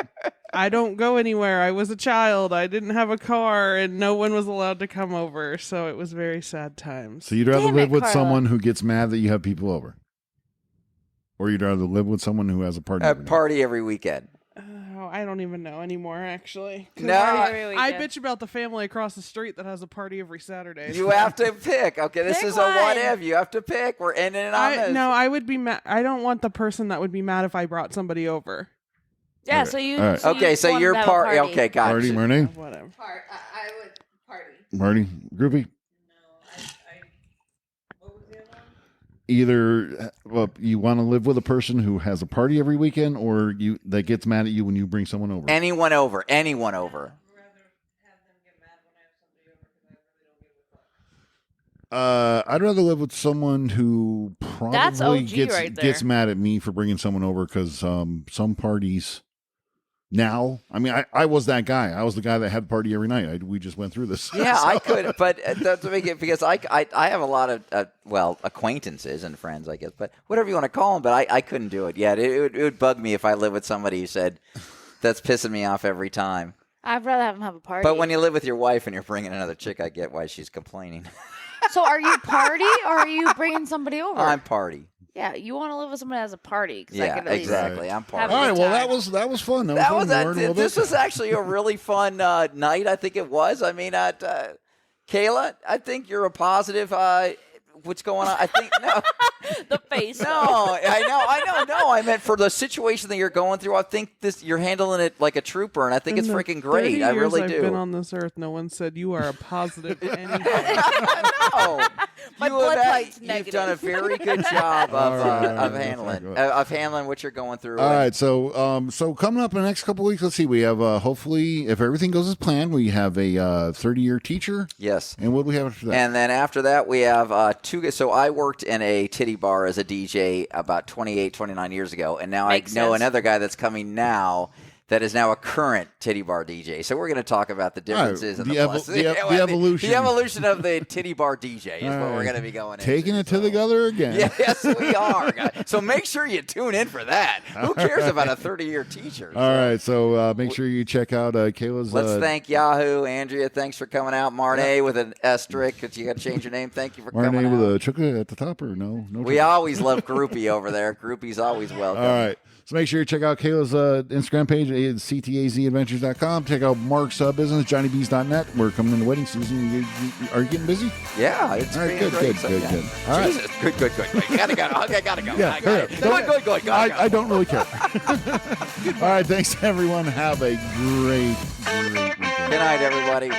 S4: I don't go anywhere. I was a child. I didn't have a car and no one was allowed to come over. So it was very sad times.
S1: So you'd rather
S3: Damn
S1: live
S3: it,
S1: with
S3: Carla.
S1: someone who gets mad that you have people over, or you'd rather live with someone who has a party.
S2: A
S1: every night?
S2: party every weekend.
S4: Oh, I don't even know anymore, actually. 'Cause
S2: No,
S3: Every
S4: I
S3: weekend.
S4: bitch about the family across the street that has a party every Saturday.
S2: You have to pick. Okay, this
S3: Pick
S2: is a what
S3: one.
S2: if. You have to pick. We're ending it on this.
S4: No, I would be mad. I don't want the person that would be mad if I brought somebody over.
S3: Yeah,
S1: Okay.
S3: so you.
S1: All right.
S2: Okay, so
S3: want
S2: your
S3: them to have a
S2: party. Okay, gotcha.
S1: Party, Marnie.
S4: Whatever.
S7: I would party.
S1: Marty, groupie.
S6: What was the other one?
S1: Either you want to live with a person who has a party every weekend, or you that gets mad at you when you bring someone over.
S2: Anyone over. Anyone over.
S6: I'd rather have them get mad when I have somebody over because I really don't give a fuck.
S1: I'd rather live with someone who
S3: That's
S1: probably
S3: OG
S1: gets
S3: right there.
S1: gets mad at me for bringing someone over because some parties. Now, I mean, I was that guy. I was the guy that had the party every night. We just went through this.
S2: Yeah, I could, but that's make it because I have a lot of acquaintances and friends, I guess, but whatever you want to call them. But I couldn't do it yet. It would bug me if I lived with somebody who said that's pissing me off every time.
S3: I'd rather have them have a party.
S2: But when you live with your wife and you're bringing another chick, I get why she's complaining.
S3: So are you party or are you bringing somebody over?
S2: I'm party.
S3: Yeah, you want to live with someone that has a party. 'cause I
S2: Yeah,
S3: could at least-
S2: exactly. I'm
S3: have
S2: party.
S3: a
S1: All right.
S3: good
S1: Well,
S3: time.
S1: that was fun.
S2: That was
S1: fun.
S2: that.
S1: Learned a little
S2: This
S1: bit.
S2: was actually a really fun night. I think it was. I mean, Kayla, I think you're a positive. what's going on. I think no.
S3: The face.
S2: No, I know. No, I meant for the situation that you're going through. I think you're handling it like a trooper, and I think it's
S4: In the
S2: freaking great.
S4: 30
S2: I
S4: years
S2: really
S4: I've
S2: do.
S4: been on this earth, no one said you are a positive anything.
S2: No,
S3: My blood type's
S2: you've
S3: negative.
S2: done a very good job
S1: All right,
S2: of
S1: let's
S2: handling
S1: not go-
S2: of handling what you're going through.
S1: All right, so coming up in the next couple of weeks, let's see. We have hopefully, if everything goes as planned, we have a 30-year teacher.
S2: Yes.
S1: And what do we have after that?
S2: And then after that, we have two. So I worked in a titty bar as a DJ about 28, 29 years ago, and now
S3: Makes
S2: I know
S3: sense.
S2: another guy that's coming now that is now a current titty bar DJ. So we're going to talk about the differences and
S1: the
S2: the,
S1: evo-
S2: plus.
S1: the evolution.
S2: The evolution of the titty bar DJ is
S1: All
S2: what we're
S1: right.
S2: going to be going
S1: Taking
S2: into.
S1: it to the gutter again.
S2: Yes, we are. guys. So make sure you tune in for that. Who cares about a 30-year teacher?
S1: All right, so make sure you check out Kayla's.
S2: Let's thank Yahoo. Andrea, thanks for coming out. Marnay with an asterisk, because you got to change your name. Thank you for coming
S1: Marnay
S2: out.
S1: with a chocolate at the top, or no? No.
S2: We
S1: chocolate?
S2: always love Groupie over there. Groupie's always welcome.
S1: All right. So make sure you check out Kayla's Instagram page, ctazadventures.com. Check out Mark's business, johnnybees.net. We're coming into wedding season. Are you getting busy?
S2: Yeah, it's
S1: All right,
S2: being
S1: good,
S2: great.
S1: good,
S2: So,
S1: good,
S2: yeah.
S1: good. All right.
S2: Jesus, good. Gotta go. Okay, gotta go.
S1: Yeah,
S2: I got it.
S1: don't-
S2: Good. Gotta go.
S1: I don't really care. All right, thanks, everyone. Have a great weekend.
S2: Good night, everybody.